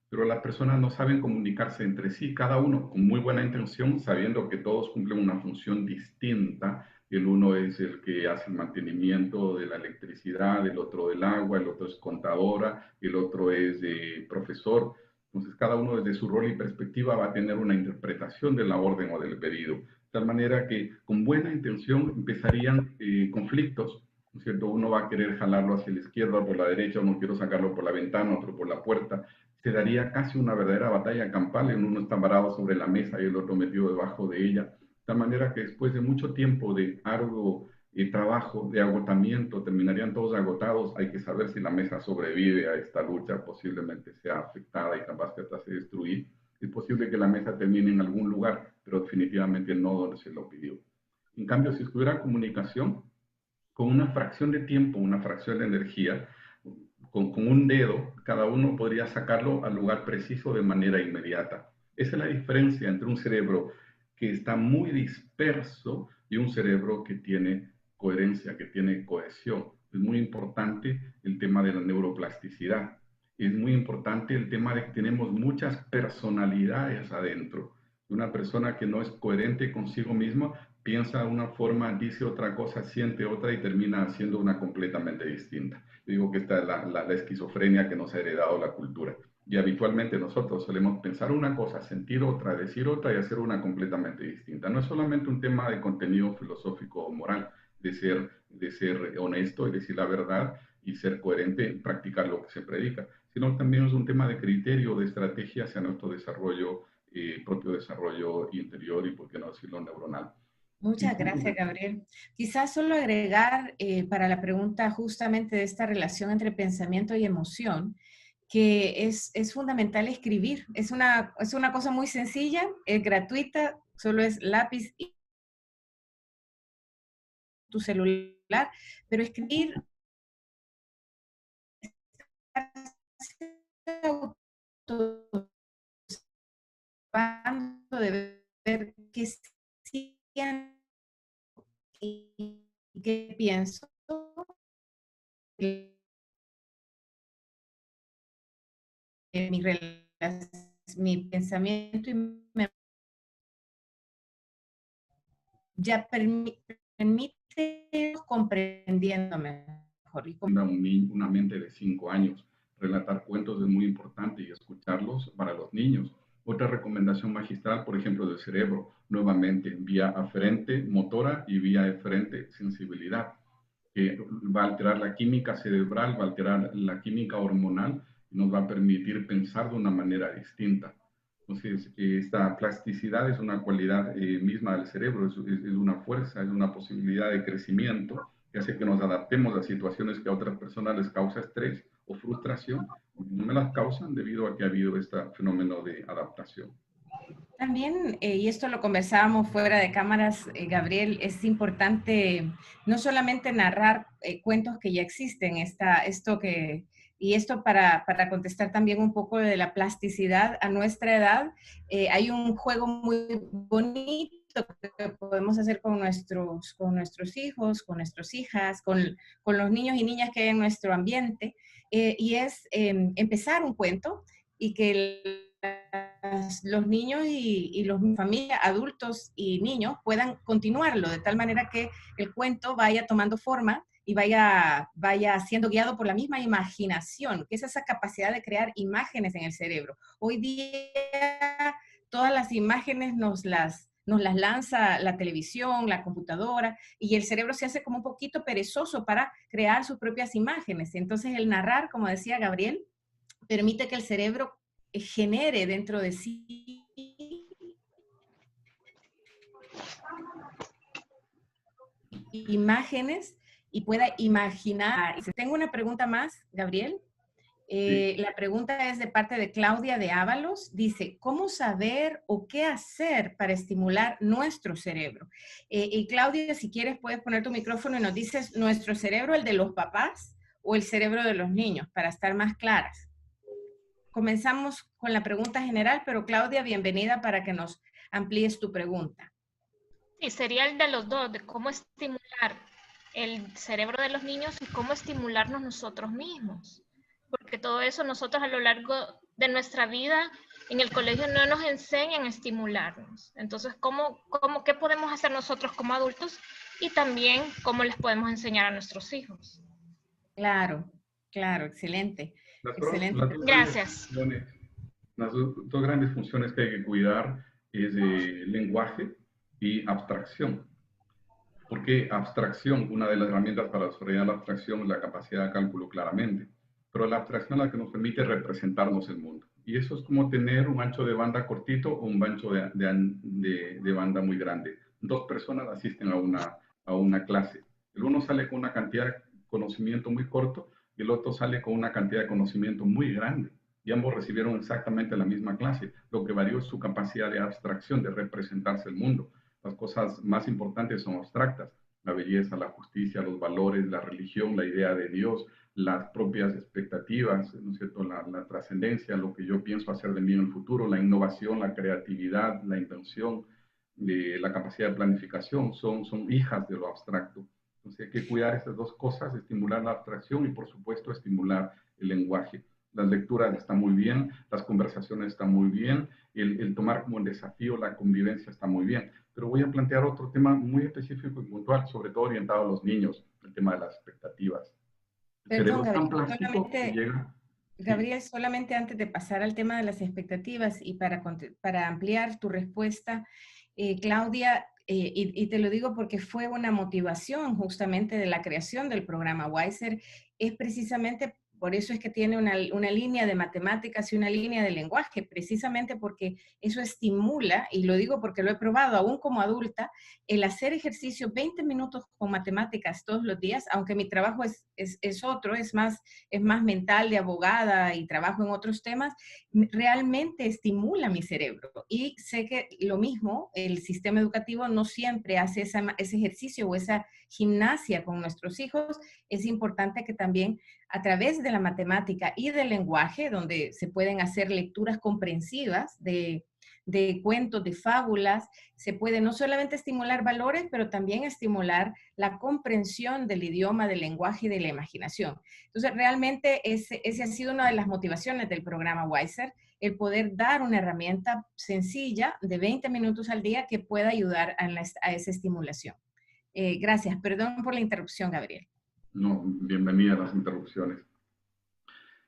Pero las personas no saben comunicarse entre sí, cada uno con muy buena intención, sabiendo que todos cumplen una función distinta. El uno es el que hace el mantenimiento de la electricidad, el otro del agua, el otro es contadora, el otro es profesor. Entonces, cada uno desde su rol y perspectiva va a tener una interpretación de la orden o del pedido. De tal manera que con buena intención empezarían conflictos, ¿no es cierto? Uno va a querer jalarlo hacia la izquierda o por la derecha, uno quiere sacarlo por la ventana, otro por la puerta. Se daría casi una verdadera batalla campal, en uno está parado sobre la mesa y el otro metido debajo de ella. De tal manera que después de mucho tiempo de arduo trabajo, de agotamiento, terminarían todos agotados. Hay que saber si la mesa sobrevive a esta lucha, posiblemente sea afectada y capaz que hasta se destruir. Es posible que la mesa termine en algún lugar, pero definitivamente no donde se lo pidió. En cambio, si estuviera comunicación, con una fracción de tiempo, una fracción de energía, con un dedo, cada uno podría sacarlo al lugar preciso de manera inmediata. Esa es la diferencia entre un cerebro que está muy disperso y un cerebro que tiene coherencia, que tiene cohesión. Es muy importante el tema de la neuroplasticidad. es muy importante el tema de que tenemos muchas personalidades adentro. Una persona que no es coherente consigo misma piensa una forma, dice otra cosa, siente otra y termina haciendo una completamente distinta. Yo digo que esta es la esquizofrenia que nos ha heredado la cultura. Y habitualmente nosotros solemos pensar una cosa, sentir otra, decir otra y hacer una completamente distinta. No es solamente un tema de contenido filosófico o moral, de ser honesto y decir la verdad y ser coherente, practicar lo que se predica, sino también es un tema de criterio, de estrategia hacia nuestro desarrollo, propio desarrollo interior y, por qué no decirlo, neuronal. Muchas gracias, Gabriel. Quizás solo agregar para la pregunta justamente de esta relación entre pensamiento y emoción, que es fundamental escribir. Es una cosa muy sencilla, es gratuita, solo es lápiz y tu celular, pero escribir de ver qué siento y qué pienso, mi, mi pensamiento y ya permite comprendiéndome mejor. Una mente de 5 años. Relatar cuentos es muy importante y escucharlos para los niños. Otra recomendación magistral, por ejemplo, del cerebro, nuevamente, vía aferente motora y vía eferente sensibilidad, que va a alterar la química cerebral, va a alterar la química hormonal y nos va a permitir pensar de una manera distinta. Entonces, esta plasticidad es una cualidad misma del cerebro, es una fuerza, es una posibilidad de crecimiento que hace que nos adaptemos a situaciones que a otras personas les causa estrés o frustración, no me las causan debido a que ha habido este fenómeno de adaptación. También, y esto lo conversábamos fuera de cámaras, Gabriel, es importante no solamente narrar cuentos que ya existen, y esto para contestar también un poco de la plasticidad a nuestra edad, hay un juego muy bonito que podemos hacer con nuestros hijos, con nuestras hijas, con los niños y niñas que hay en nuestro ambiente, y es empezar un cuento y que los niños y los familias, adultos y niños puedan continuarlo de tal manera que el cuento vaya tomando forma y vaya siendo guiado por la misma imaginación, que es esa capacidad de crear imágenes en el cerebro. Hoy día todas las imágenes nos las lanza la televisión, la computadora, y el cerebro se hace como un poquito perezoso para crear sus propias imágenes. Entonces el narrar, como decía Gabriel, permite que el cerebro genere dentro de sí imágenes y pueda imaginar. Tengo una pregunta más, Gabriel. Sí. La pregunta es de parte de Claudia de Ábalos. Dice, ¿cómo saber o qué hacer para estimular nuestro cerebro? Y Claudia, si quieres, puedes poner tu micrófono y nos dices, ¿nuestro cerebro, el de los papás o el cerebro de los niños? Para estar más claras. Comenzamos con la pregunta general, pero Claudia, bienvenida para que nos amplíes tu pregunta. Sí, sería el de los dos, de cómo estimular el cerebro de los niños y cómo estimularnos nosotros mismos. Porque todo eso nosotros a lo largo de nuestra vida en el colegio no nos enseñan a estimularnos. Entonces, ¿qué podemos hacer nosotros como adultos? Y también cómo les podemos enseñar a nuestros hijos. Claro, claro, excelente. Excelente. Gracias. Las dos grandes funciones que hay que cuidar es lenguaje y abstracción. ¿Por qué abstracción? Una de las herramientas para desarrollar la abstracción es la capacidad de cálculo, claramente. Pero la abstracción es la que nos permite representarnos el mundo. Y eso es como tener un ancho de banda cortito o un ancho de banda muy grande. Dos personas asisten a una clase. El uno sale con una cantidad de conocimiento muy corto y el otro sale con una cantidad de conocimiento muy grande. Y ambos recibieron exactamente la misma clase. Lo que varió es su capacidad de abstracción, de representarse el mundo. Las cosas más importantes son abstractas: la belleza, la justicia, los valores, la religión, la idea de Dios, las propias expectativas, ¿no es cierto? La trascendencia, lo que yo pienso hacer de mí en el futuro, la innovación, la creatividad, la invención, la capacidad de planificación, son hijas de lo abstracto. Entonces hay que cuidar esas dos cosas, estimular la abstracción y por supuesto estimular el lenguaje. Las lecturas están muy bien, las conversaciones están muy bien, el tomar como un desafío la convivencia está muy bien. Pero voy a plantear otro tema muy específico y puntual, sobre todo orientado a los niños, el tema de las expectativas. El cerebro Perdón, es tan Gabriel, plástico que solamente, llega... Sí, Gabriel, solamente antes de pasar al tema de las expectativas y para ampliar tu respuesta, Claudia, y te lo digo porque fue una motivación justamente de la creación del programa Wiser, es precisamente por eso es que tiene una línea de matemáticas y una línea de lenguaje, precisamente porque eso estimula, y lo digo porque lo he probado aún como adulta, el hacer ejercicio 20 minutos con matemáticas todos los días, aunque mi trabajo es otro, es más mental de abogada y trabajo en otros temas, realmente estimula mi cerebro. Y sé que lo mismo, el sistema educativo no siempre hace ese ejercicio o esa gimnasia con nuestros hijos. Es importante que también a través de la matemática y del lenguaje, donde se pueden hacer lecturas comprensivas de cuentos, de fábulas, se puede no solamente estimular valores, pero también estimular la comprensión del idioma, del lenguaje y de la imaginación. Entonces, realmente ese ha sido una de las motivaciones del programa Wiser, el poder dar una herramienta sencilla de 20 minutos al día que pueda ayudar a esa estimulación. Gracias. Perdón por la interrupción, Gabriel. no, bienvenida a las interrupciones.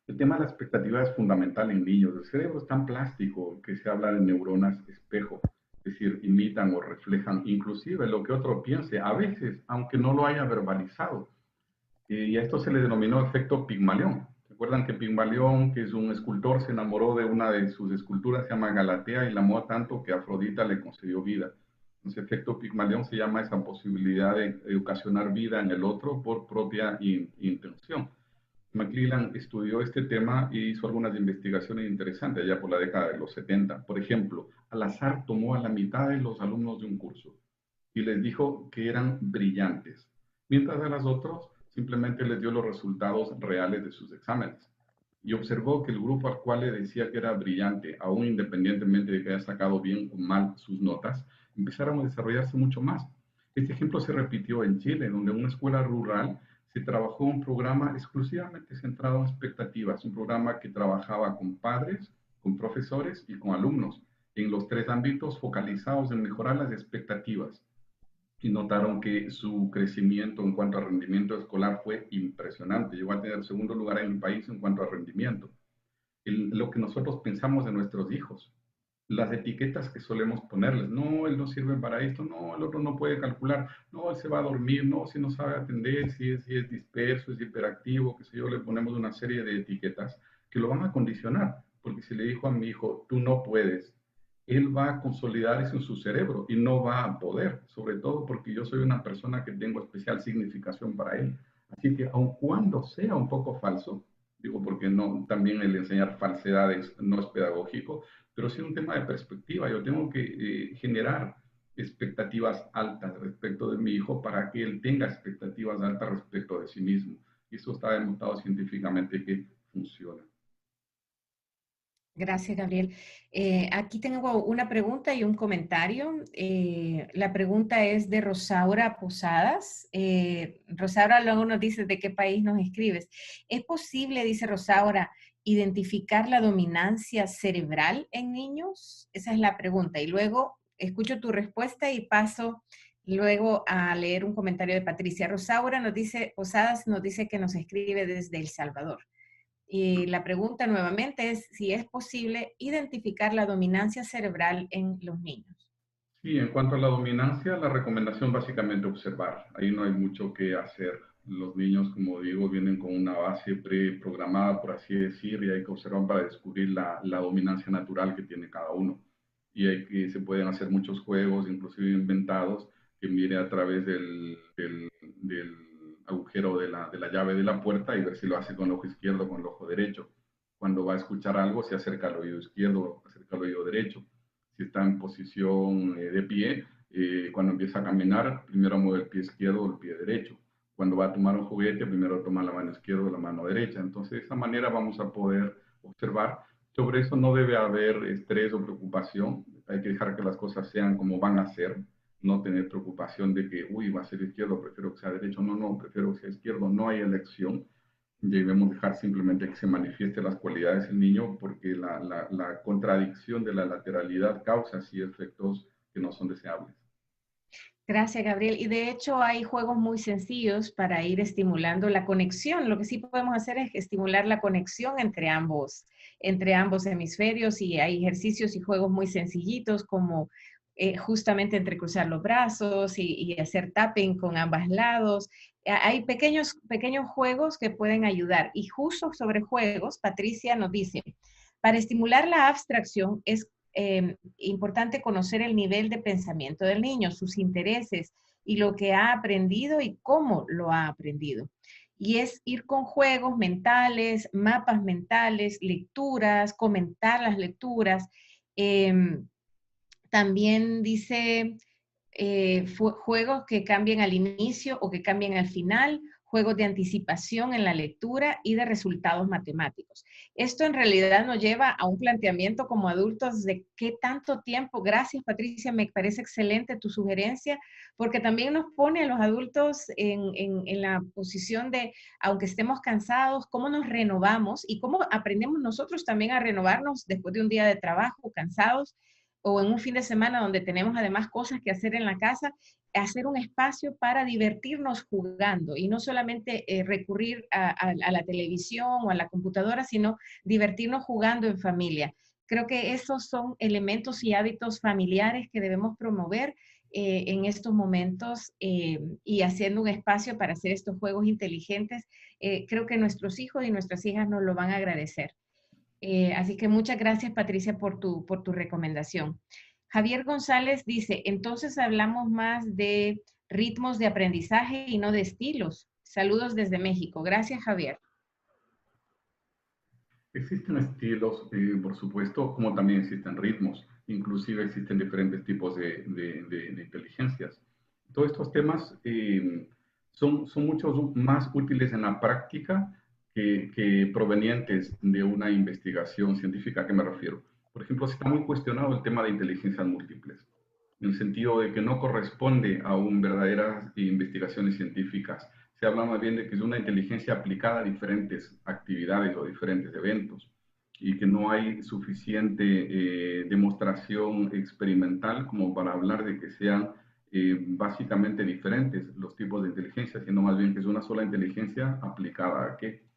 El tema de la expectativa es fundamental en niños. El cerebro es tan plástico que se habla de neuronas espejo, es decir, imitan o reflejan inclusive lo que otro piense, a veces, aunque no lo haya verbalizado. Y a esto se le denominó efecto Pigmalión. ¿Recuerdan que Pigmalión, que es un escultor, se enamoró de una de sus esculturas, se llama Galatea, y la amó tanto que Afrodita le concedió vida? Ese efecto Pigmalión se llama esa posibilidad de ocasionar vida en el otro por propia intención. McClellan estudió este tema y hizo algunas investigaciones interesantes allá por la década de los 70. Por ejemplo, al azar tomó a la mitad de los alumnos de un curso y les dijo que eran brillantes, mientras a los otros simplemente les dio los resultados reales de sus exámenes. Y observó que el grupo al cual le decía que era brillante, aún independientemente de que haya sacado bien o mal sus notas, empezaron a desarrollarse mucho más. Este ejemplo se repitió en Chile, donde en una escuela rural se trabajó un programa exclusivamente centrado en expectativas, un programa que trabajaba con padres, con profesores y con alumnos, en los tres ámbitos focalizados en mejorar las expectativas. Y notaron que su crecimiento en cuanto a rendimiento escolar fue impresionante. Llegó a tener segundo lugar en el país en cuanto a rendimiento. Lo que nosotros pensamos de nuestros hijos, las etiquetas que solemos ponerles, no, él no sirve para esto, no, el otro no puede calcular, no, él se va a dormir, no, si no sabe atender, si es disperso, es hiperactivo, que sé yo, le ponemos una serie de etiquetas que lo van a condicionar, porque si le dijo a mi hijo, tú no puedes, él va a consolidar eso en su cerebro y no va a poder, sobre todo porque yo soy una persona que tengo especial significación para él. Así que aun cuando sea un poco falso, digo porque no, también el enseñar falsedades no es pedagógico, pero sí un tema de perspectiva. Yo tengo que generar expectativas altas respecto de mi hijo para que él tenga expectativas altas respecto de sí mismo. Y eso está demostrado científicamente que funciona. Gracias, Gabriel. Aquí tengo una pregunta y un comentario. La pregunta es de Rosaura Posadas. Rosaura luego nos dice de qué país nos escribes. ¿Es posible, dice Rosaura, identificar la dominancia cerebral en niños? Esa es la pregunta. Y luego escucho tu respuesta y paso luego a leer un comentario de Patricia. Rosaura nos dice, Posadas nos dice que nos escribe desde El Salvador. Y la pregunta nuevamente es si es posible identificar la dominancia cerebral en los niños. Sí, en cuanto a la dominancia, la recomendación básicamente observar. Ahí no hay mucho que hacer. Los niños, como digo, vienen con una base preprogramada, por así decir, y hay que observar para descubrir la dominancia natural que tiene cada uno. Y hay que, se pueden hacer muchos juegos, inclusive inventados, que mire a través del agujero de la llave de la puerta y ver si lo hace con el ojo izquierdo o con el ojo derecho. Cuando va a escuchar algo, se acerca al oído izquierdo, acerca al oído derecho. Si está en posición de pie, cuando empieza a caminar, primero mueve el pie izquierdo o el pie derecho. Cuando va a tomar un juguete, primero toma la mano izquierda o la mano derecha. Entonces, de esa manera vamos a poder observar. Sobre eso no debe haber estrés o preocupación. Hay que dejar que las cosas sean como van a ser. No tener preocupación de que, uy, va a ser izquierdo, prefiero que sea derecho. No, no, prefiero que sea izquierdo. No hay elección. debemos dejar simplemente que se manifieste las cualidades del niño, porque la contradicción de la lateralidad causa así efectos que no son deseables. Gracias, Gabriel. Y de hecho hay juegos muy sencillos para ir estimulando la conexión. Lo que sí podemos hacer es estimular la conexión entre ambos hemisferios, y hay ejercicios y juegos muy sencillitos como justamente entrecruzar los brazos y hacer tapping con ambos lados. Hay pequeños juegos que pueden ayudar. Y justo sobre juegos, Patricia nos dice, para estimular la abstracción es importante conocer el nivel de pensamiento del niño, sus intereses y lo que ha aprendido y cómo lo ha aprendido. Y es ir con juegos mentales, mapas mentales, lecturas, comentar las lecturas. También dice juegos que cambien al inicio o que cambien al final, juegos de anticipación en la lectura y de resultados matemáticos. Esto en realidad nos lleva a un planteamiento como adultos de qué tanto tiempo. Gracias, Patricia, me parece excelente tu sugerencia, porque también nos pone a los adultos en la posición de, aunque estemos cansados, cómo nos renovamos y cómo aprendemos nosotros también a renovarnos después de un día de trabajo, cansados, o en un fin de semana donde tenemos además cosas que hacer en la casa, hacer un espacio para divertirnos jugando y no solamente recurrir a la televisión o a la computadora, sino divertirnos jugando en familia. Creo que esos son elementos y hábitos familiares que debemos promover en estos momentos, y haciendo un espacio para hacer estos juegos inteligentes. Creo que nuestros hijos y nuestras hijas nos lo van a agradecer. Así que muchas gracias, Patricia, por tu recomendación. Javier González dice, entonces hablamos más de ritmos de aprendizaje y no de estilos. Saludos desde México. Gracias, Javier. Existen estilos, por supuesto, como también existen ritmos. Inclusive existen diferentes tipos de inteligencias. Todos estos temas son mucho más útiles en la práctica que provenientes de una investigación científica. ¿A qué me refiero? Por ejemplo, se está muy cuestionado el tema de inteligencias múltiples, en el sentido de que no corresponde a verdaderas investigaciones científicas. Se habla más bien de que es una inteligencia aplicada a diferentes actividades o diferentes eventos, y que no hay suficiente demostración experimental como para hablar de que sean básicamente diferentes los tipos de inteligencia, sino más bien que es una sola inteligencia aplicada a qué.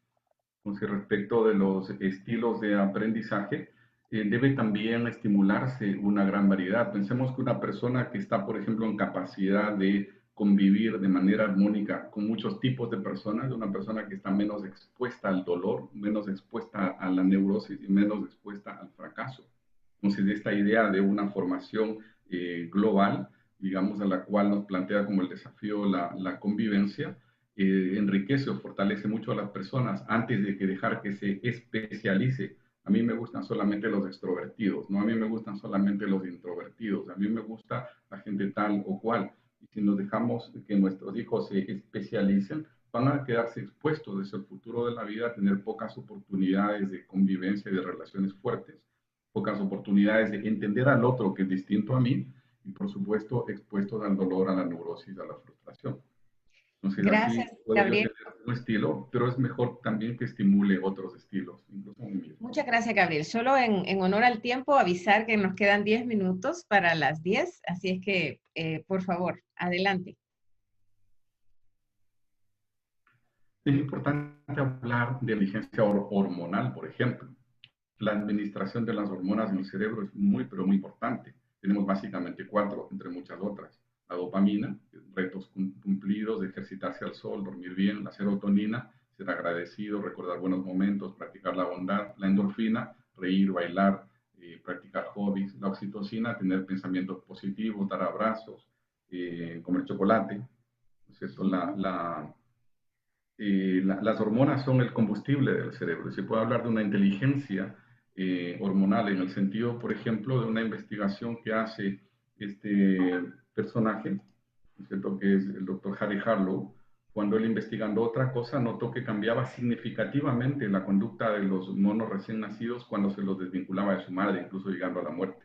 Entonces, respecto de los estilos de aprendizaje, debe también estimularse una gran variedad. Pensemos que una persona que está, por ejemplo, en capacidad de convivir de manera armónica con muchos tipos de personas, una persona que está menos expuesta al dolor, menos expuesta a la neurosis y menos expuesta al fracaso. Entonces, esta idea de una formación global, digamos, a la cual nos plantea como el desafío la convivencia, enriquece o fortalece mucho a las personas antes de que dejar que se especialice. A mí me gustan solamente los extrovertidos, no a mí me gustan solamente los introvertidos, a mí me gusta la gente tal o cual. Y si nos dejamos que nuestros hijos se especialicen, van a quedarse expuestos desde el futuro de la vida a tener pocas oportunidades de convivencia y de relaciones fuertes, pocas oportunidades de entender al otro que es distinto a mí, y por supuesto expuestos al dolor, a la neurosis, a la frustración. Entonces, así Gracias, puedo yo Gabriel. tener un estilo, pero es mejor también que estimule otros estilos, incluso un mismo. Muchas gracias, Gabriel. Solo en honor al tiempo, avisar que nos quedan 10 minutos para las 10, así es que, por favor, adelante. Es importante hablar de inteligencia hormonal, por ejemplo. La administración de las hormonas en el cerebro es muy, pero muy importante. Tenemos básicamente 4, entre muchas otras. La dopamina, retos cumplidos, ejercitarse al sol, dormir bien. La serotonina, ser agradecido, recordar buenos momentos, practicar la bondad. La endorfina, reír, bailar, practicar hobbies. La oxitocina, tener pensamientos positivos, dar abrazos, comer chocolate. ¿Cierto? Las hormonas son el combustible del cerebro. Se puede hablar de una inteligencia hormonal en el sentido, por ejemplo, de una investigación que hace este personaje, ¿cierto? Que es el doctor Harry Harlow. Cuando él, investigando otra cosa, notó que cambiaba significativamente la conducta de los monos recién nacidos cuando se los desvinculaba de su madre, incluso llegando a la muerte.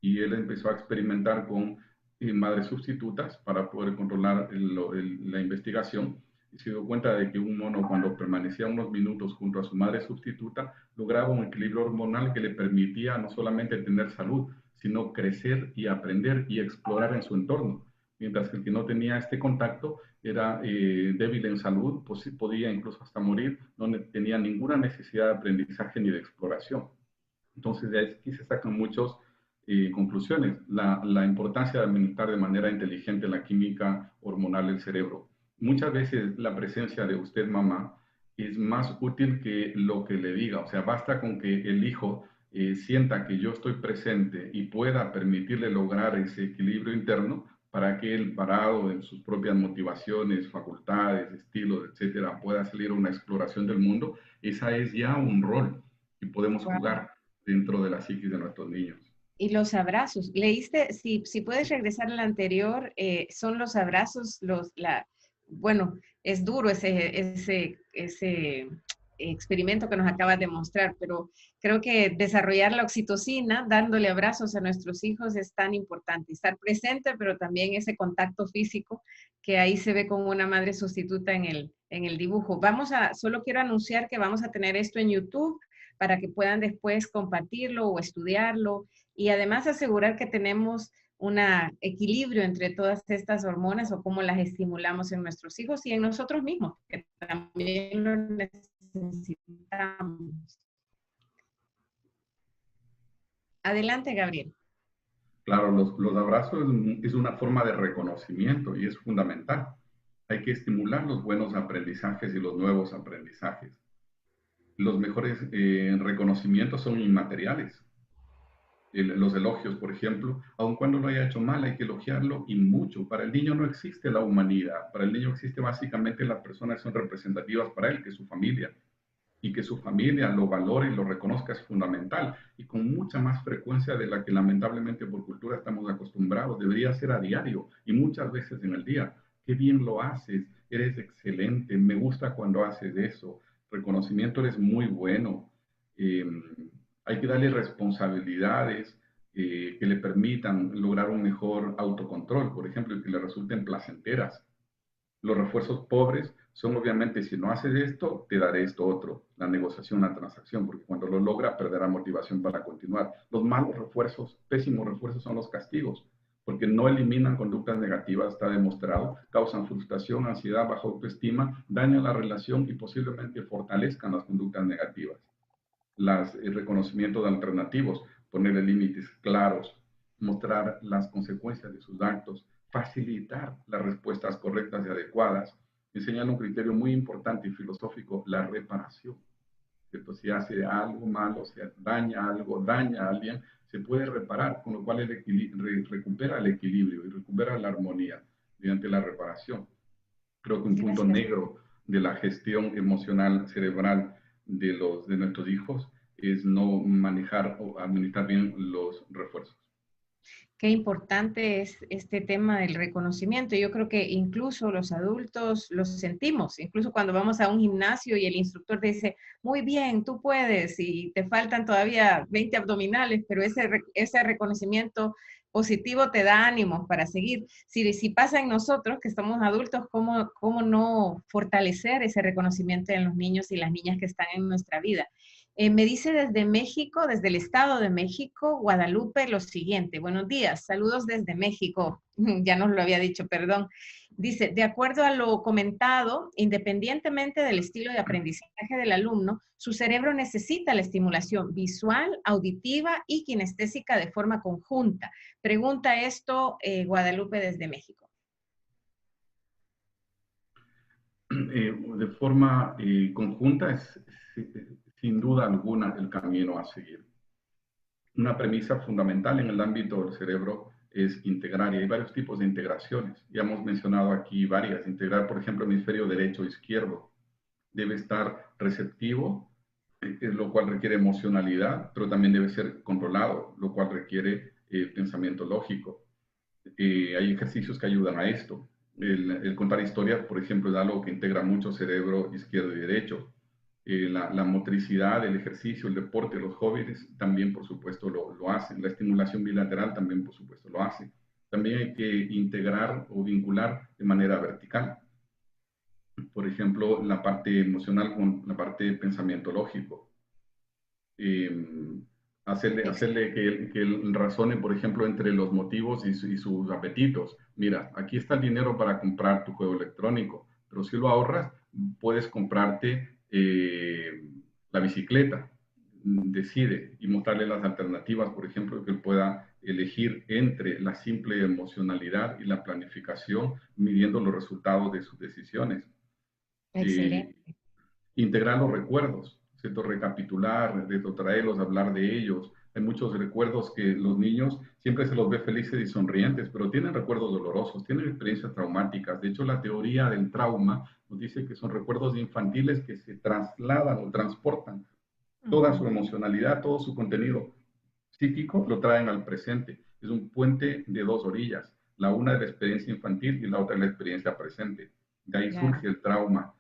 Y él empezó a experimentar con madres sustitutas para poder controlar la investigación, y se dio cuenta de que un mono, cuando permanecía unos minutos junto a su madre sustituta, lograba un equilibrio hormonal que le permitía no solamente tener salud, sino crecer y aprender y explorar en su entorno. Mientras que el que no tenía este contacto era débil en salud, pues podía incluso hasta morir, no tenía ninguna necesidad de aprendizaje ni de exploración. Entonces, de aquí se sacan muchas conclusiones. La importancia de administrar de manera inteligente la química hormonal del cerebro. Muchas veces la presencia de usted, mamá, es más útil que lo que le diga. O sea, basta con que el hijo sienta que yo estoy presente y pueda permitirle lograr ese equilibrio interno para que él, parado en sus propias motivaciones, facultades, estilos, etcétera, pueda salir a una exploración del mundo. Esa es ya un rol que podemos Wow. jugar dentro de la psiquis de nuestros niños. Y los abrazos. Leíste, si puedes regresar al anterior, son los abrazos, bueno, es duro ese experimento que nos acabas de mostrar, pero creo que desarrollar la oxitocina, dándole abrazos a nuestros hijos es tan importante. Estar presente, pero también ese contacto físico que ahí se ve con una madre sustituta en el dibujo. Solo quiero anunciar que vamos a tener esto en YouTube para que puedan después compartirlo o estudiarlo y además asegurar que tenemos un equilibrio entre todas estas hormonas o cómo las estimulamos en nuestros hijos y en nosotros mismos, que también lo necesitamos. Adelante, Gabriel. Claro, los abrazos es una forma de reconocimiento y es fundamental. Hay que estimular los buenos aprendizajes y los nuevos aprendizajes. Los mejores reconocimientos son inmateriales. Los elogios, por ejemplo, aun cuando lo haya hecho mal, hay que elogiarlo y mucho. Para el niño no existe la humanidad, para el niño existe básicamente las personas que son representativas para él, que es su familia. Y que su familia lo valore y lo reconozca es fundamental. Y con mucha más frecuencia de la que lamentablemente por cultura estamos acostumbrados. Debería ser a diario y muchas veces en el día. Qué bien lo haces, eres excelente, me gusta cuando haces eso. Reconocimiento, eres muy bueno. Eh, Hay que darle responsabilidades que le permitan lograr un mejor autocontrol, por ejemplo, y que le resulten placenteras. Los refuerzos pobres son obviamente, si no haces esto, te daré esto otro, la negociación, la transacción, porque cuando lo logra perderá motivación para continuar. Los malos refuerzos, pésimos refuerzos son los castigos, porque no eliminan conductas negativas, está demostrado, causan frustración, ansiedad, baja autoestima, dañan la relación y posiblemente fortalezcan las conductas negativas. El reconocimiento de alternativos, ponerle límites claros, mostrar las consecuencias de sus actos, facilitar las respuestas correctas y adecuadas, enseñan un criterio muy importante y filosófico, la reparación. ¿Cierto? Si hace algo malo, si daña algo, daña a alguien, se puede reparar, con lo cual recupera el equilibrio y recupera la armonía mediante la reparación. Creo que un punto Gracias. negro de la gestión emocional cerebral de nuestros hijos es no manejar o administrar bien los refuerzos. Qué importante es este tema del reconocimiento. Yo creo que incluso los adultos los sentimos, incluso cuando vamos a un gimnasio y el instructor te dice, muy bien, tú puedes, y te faltan todavía 20 abdominales, pero ese reconocimiento positivo te da ánimo para seguir. Si pasa en nosotros, que somos adultos, ¿cómo no fortalecer ese reconocimiento en los niños y las niñas que están en nuestra vida? Me dice desde México, desde el Estado de México, Guadalupe, lo siguiente. Buenos días, saludos desde México. Ya nos lo había dicho, perdón. Dice, de acuerdo a lo comentado, independientemente del estilo de aprendizaje del alumno, su cerebro necesita la estimulación visual, auditiva y kinestésica de forma conjunta. Pregunta esto Guadalupe desde México. De forma conjunta es sin duda alguna el camino a seguir. Una premisa fundamental en el ámbito del cerebro es integrar, y hay varios tipos de integraciones. Ya hemos mencionado aquí varias. Integrar, por ejemplo, el hemisferio derecho o izquierdo. Debe estar receptivo, lo cual requiere emocionalidad, pero también debe ser controlado, lo cual requiere pensamiento lógico. Hay ejercicios que ayudan a esto. El contar historias, por ejemplo, es algo que integra mucho cerebro izquierdo y derecho. La motricidad, el ejercicio, el deporte, los jóvenes también, por supuesto, lo hacen. La estimulación bilateral también, por supuesto, lo hace. También hay que integrar o vincular de manera vertical. por ejemplo, la parte emocional con la parte de pensamiento lógico. Hacerle que él razone, por ejemplo, entre los motivos y sus apetitos. Mira, aquí está el dinero para comprar tu juego electrónico, pero si lo ahorras, puedes comprarte la bicicleta. Decide y mostrarle las alternativas, por ejemplo, que él pueda elegir entre la simple emocionalidad y la planificación, midiendo los resultados de sus decisiones. Excelente. Integrar los recuerdos, ¿cierto? Recapitular, retrotraerlos, hablar de ellos. Hay muchos recuerdos que los niños siempre se los ve felices y sonrientes, pero tienen recuerdos dolorosos, tienen experiencias traumáticas. De hecho, la teoría del trauma nos dice que son recuerdos infantiles que se trasladan o transportan toda su emocionalidad, todo su contenido psíquico, lo traen al presente. Es un puente de dos orillas. La una es la experiencia infantil y la otra es la experiencia presente. De ahí surge el trauma.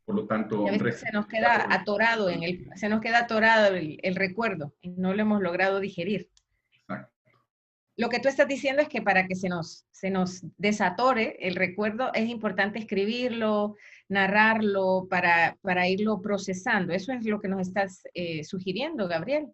Por lo tanto, y a veces se nos queda atorado se nos queda atorado el recuerdo y no lo hemos logrado digerir. Exacto. Lo que tú estás diciendo es que para que se nos desatore el recuerdo es importante escribirlo, narrarlo para irlo procesando. Eso es lo que nos estás sugiriendo, Gabriel.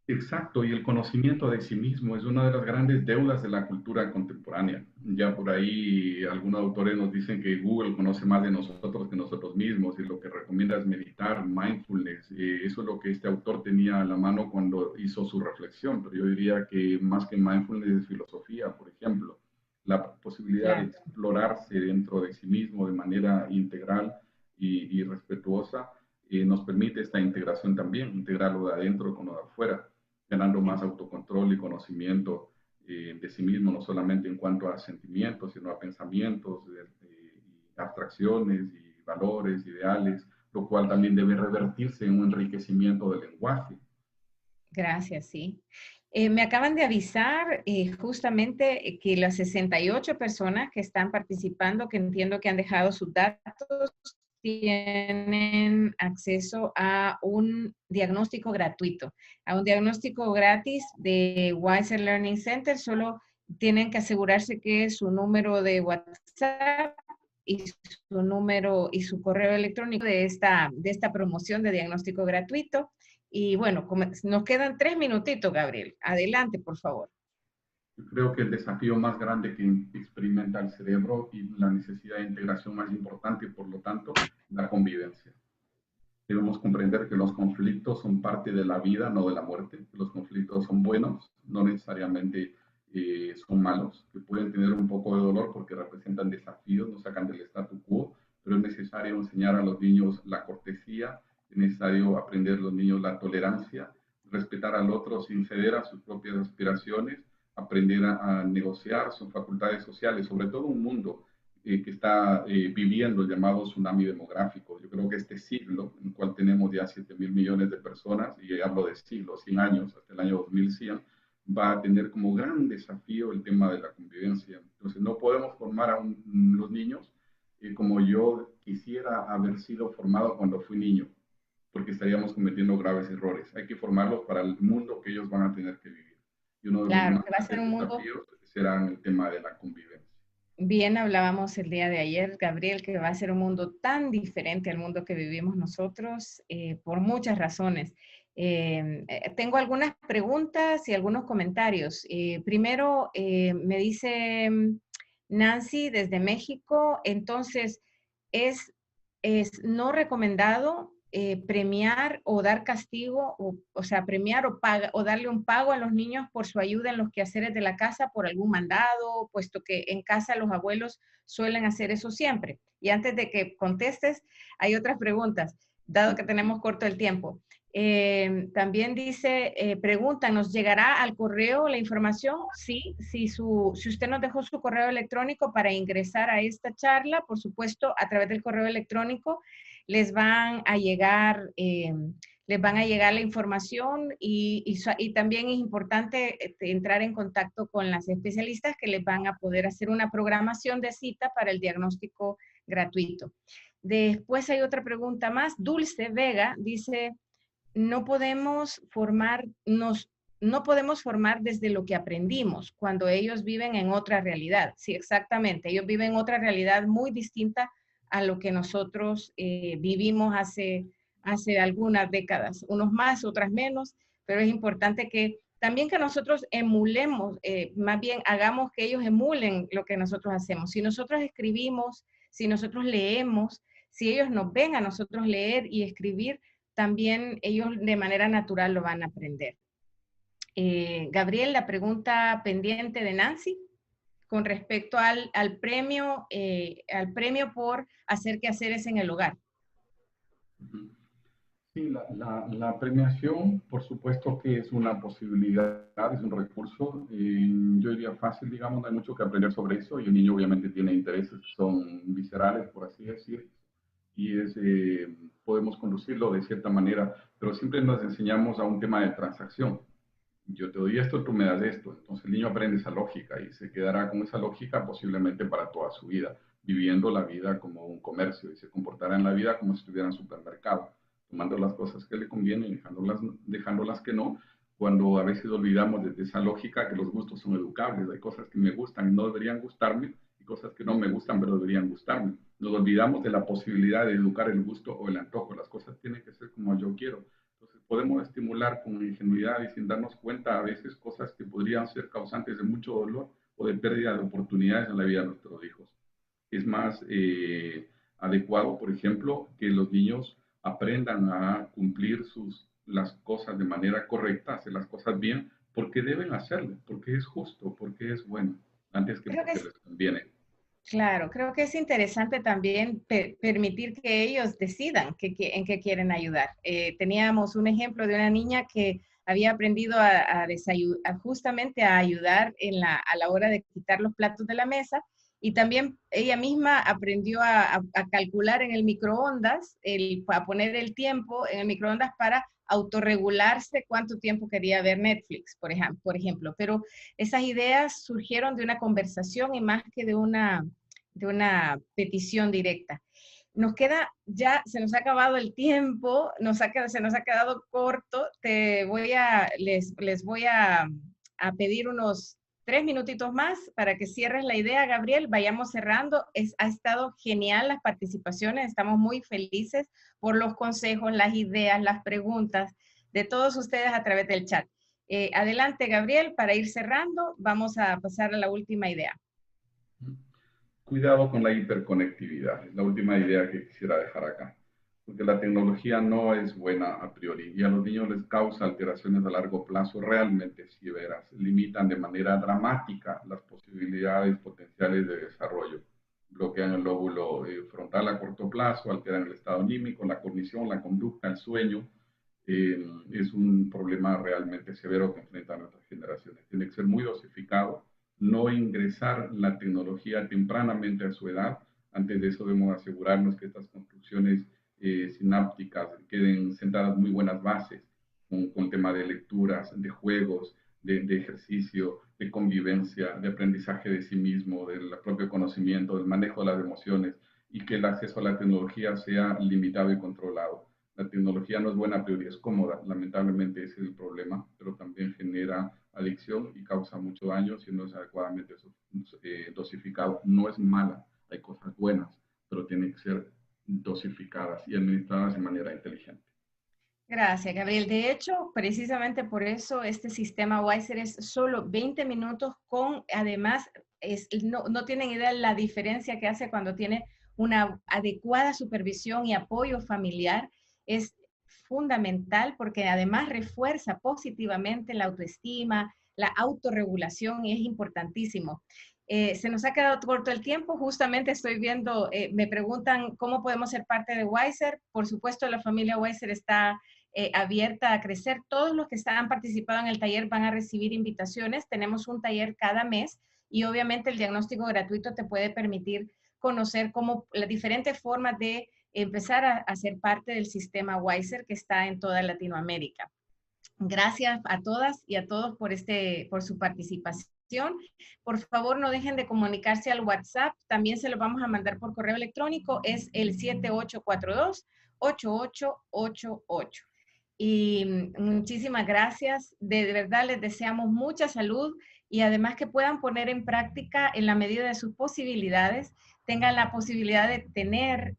Exacto, y el conocimiento de sí mismo es una de las grandes deudas de la cultura contemporánea. Ya por ahí algunos autores nos dicen que Google conoce más de nosotros que nosotros mismos y lo que recomienda es meditar, mindfulness. Eso es lo que este autor tenía a la mano cuando hizo su reflexión, pero yo diría que más que mindfulness es filosofía, por ejemplo, la posibilidad de explorarse dentro de sí mismo de manera integral y respetuosa. Nos permite esta integración también, integrarlo de adentro con lo de afuera, ganando más autocontrol y conocimiento de sí mismo, no solamente en cuanto a sentimientos, sino a pensamientos, abstracciones y valores, ideales, lo cual también debe revertirse en un enriquecimiento del lenguaje. Gracias, sí. Me acaban de avisar justamente que las 68 personas que están participando, que entiendo que han dejado sus datos, tienen acceso a un diagnóstico gratuito, a un diagnóstico gratis de Wiser Learning Center. Solo tienen que asegurarse que su número de WhatsApp y su número y su correo electrónico de esta promoción de diagnóstico gratuito. Y bueno, nos quedan 3 minutitos, Gabriel. Adelante, por favor. Yo creo que el desafío más grande que experimenta el cerebro y la necesidad de integración más importante, y por lo tanto, la convivencia. Debemos comprender que los conflictos son parte de la vida, no de la muerte. Los conflictos son buenos, no necesariamente son malos, que pueden tener un poco de dolor porque representan desafíos, nos sacan del statu quo, pero es necesario enseñar a los niños la cortesía, es necesario aprender a los niños la tolerancia, respetar al otro sin ceder a sus propias aspiraciones, aprender a negociar sus facultades sociales, sobre todo un mundo que está viviendo el llamado tsunami demográfico. Yo creo que este siglo, en el cual tenemos ya 7.000 millones de personas, y hablo de siglos, 100 años, hasta el año 2100, va a tener como gran desafío el tema de la convivencia. Entonces, no podemos formar a los niños como yo quisiera haber sido formado cuando fui niño, porque estaríamos cometiendo graves errores. Hay que formarlos para el mundo que ellos van a tener que vivir. Y uno de los más grandes desafíos será el tema de la convivencia. Bien, hablábamos el día de ayer, Gabriel, que va a ser un mundo tan diferente al mundo que vivimos nosotros por muchas razones. Tengo algunas preguntas y algunos comentarios. Primero, me dice Nancy desde México, entonces, es no recomendado premiar o dar castigo, o sea, premiar o darle un pago a los niños por su ayuda en los quehaceres de la casa por algún mandado, puesto que en casa los abuelos suelen hacer eso siempre. Y antes de que contestes, hay otras preguntas, dado que tenemos corto el tiempo. También dice, pregunta, ¿nos llegará al correo la información? Sí, si usted nos dejó su correo electrónico para ingresar a esta charla, por supuesto, a través del correo electrónico les van a llegar la información y también es importante entrar en contacto con las especialistas que les van a poder hacer una programación de cita para el diagnóstico gratuito. Después hay otra pregunta más. Dulce Vega dice, no podemos formar desde lo que aprendimos cuando ellos viven en otra realidad. Sí, exactamente. Ellos viven en otra realidad muy distinta a lo que nosotros vivimos hace algunas décadas, unos más, otras menos, pero es importante que también que nosotros emulemos, más bien hagamos que ellos emulen lo que nosotros hacemos. Si nosotros escribimos, si nosotros leemos, si ellos nos ven a nosotros leer y escribir, también ellos de manera natural lo van a aprender. Gabriel, la pregunta pendiente de Nancy con respecto al premio por hacer quehaceres en el hogar. Sí, la premiación, por supuesto que es una posibilidad, es un recurso. Yo diría fácil, digamos, no hay mucho que aprender sobre eso, y el niño obviamente tiene intereses que son viscerales, por así decir, y podemos conducirlo de cierta manera, pero siempre nos enseñamos a un tema de transacción. Yo te doy esto, tú me das esto. Entonces el niño aprende esa lógica y se quedará con esa lógica posiblemente para toda su vida, viviendo la vida como un comercio, y se comportará en la vida como si estuviera en un supermercado, tomando las cosas que le convienen y dejando las que no, cuando a veces olvidamos de esa lógica que los gustos son educables. Hay cosas que me gustan y no deberían gustarme, y cosas que no me gustan pero deberían gustarme. Nos olvidamos de la posibilidad de educar el gusto o el antojo. Las cosas tienen que ser como yo quiero. Entonces podemos estimular con ingenuidad y sin darnos cuenta a veces cosas que podrían ser causantes de mucho dolor o de pérdida de oportunidades en la vida de nuestros hijos. Es más adecuado, por ejemplo, que los niños aprendan a cumplir las cosas de manera correcta, hacer las cosas bien, porque deben hacerlo, porque es justo, porque es bueno, antes que porque les conviene. Claro, creo que es interesante también permitir que ellos decidan en qué quieren ayudar. Teníamos un ejemplo de una niña que había aprendido justamente a ayudar a la hora de quitar los platos de la mesa, y también ella misma aprendió a calcular en el microondas, a poner el tiempo en el microondas para autorregularse cuánto tiempo quería ver Netflix, por ejemplo. Pero esas ideas surgieron de una conversación y más que de una petición directa. Nos queda ya, se nos ha acabado el tiempo, se nos ha quedado corto. Les voy a pedir unos 3 minutitos más para que cierres la idea, Gabriel. Vayamos cerrando. Ha estado genial las participaciones. Estamos muy felices por los consejos, las ideas, las preguntas de todos ustedes a través del chat. Adelante, Gabriel, para ir cerrando, vamos a pasar a la última idea. Cuidado con la hiperconectividad, es la última idea que quisiera dejar acá, porque la tecnología no es buena a priori y a los niños les causa alteraciones a largo plazo realmente severas, limitan de manera dramática las posibilidades potenciales de desarrollo, bloquean el lóbulo frontal a corto plazo, alteran el estado anímico, la cognición, la conducta, el sueño. Es un problema realmente severo que enfrentan nuestras generaciones. Tiene que ser muy dosificado, no ingresar la tecnología tempranamente a su edad. Antes de eso debemos asegurarnos que estas construcciones sinápticas queden sentadas muy buenas bases, con tema de lecturas, de juegos, de ejercicio, de convivencia, de aprendizaje de sí mismo, del propio conocimiento, del manejo de las emociones, y que el acceso a la tecnología sea limitado y controlado. La tecnología no es buena a priori, es cómoda, lamentablemente ese es el problema, pero también genera adicción y causa mucho daño si no es adecuadamente dosificado. No es mala, hay cosas buenas, pero tienen que ser dosificadas y administradas de manera inteligente. Gracias, Gabriel. De hecho, precisamente por eso este sistema Wiser es solo 20 minutos además, no tienen idea de la diferencia que hace cuando tiene una adecuada supervisión y apoyo familiar. Es fundamental porque además refuerza positivamente la autoestima, la autorregulación, y es importantísimo. Se nos ha quedado corto el tiempo. Justamente estoy viendo, me preguntan cómo podemos ser parte de Wiser. Por supuesto, la familia Wiser está abierta a crecer. Todos los que han participado en el taller van a recibir invitaciones. Tenemos un taller cada mes y obviamente el diagnóstico gratuito te puede permitir conocer las diferentes formas de empezar a ser parte del sistema Wiser que está en toda Latinoamérica. Gracias a todas y a todos por su participación. Por favor, no dejen de comunicarse al WhatsApp. También se lo vamos a mandar por correo electrónico. Es el 7842-8888. Y muchísimas gracias. De verdad les deseamos mucha salud y además que puedan poner en práctica en la medida de sus posibilidades tengan la posibilidad de tener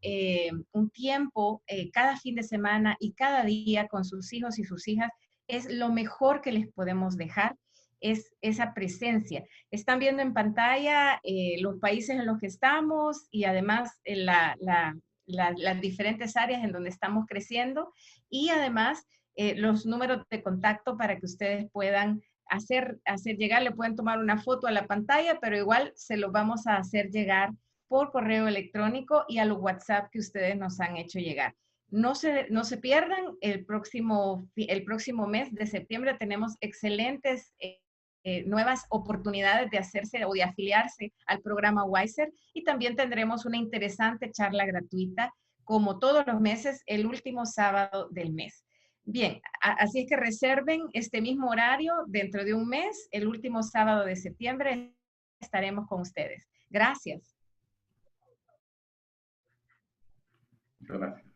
un tiempo cada fin de semana y cada día con sus hijos y sus hijas, es lo mejor que les podemos dejar, es esa presencia. Están viendo en pantalla los países en los que estamos y además las diferentes áreas en donde estamos creciendo y además los números de contacto para que ustedes puedan hacer llegar, le pueden tomar una foto a la pantalla, pero igual se lo vamos a hacer llegar por correo electrónico y a los WhatsApp que ustedes nos han hecho llegar. No se pierdan, el próximo mes de septiembre tenemos excelentes nuevas oportunidades de hacerse o de afiliarse al programa Wiser y también tendremos una interesante charla gratuita como todos los meses, el último sábado del mes. Bien, así es que reserven este mismo horario dentro de un mes, el último sábado de septiembre estaremos con ustedes. Gracias. Gracias.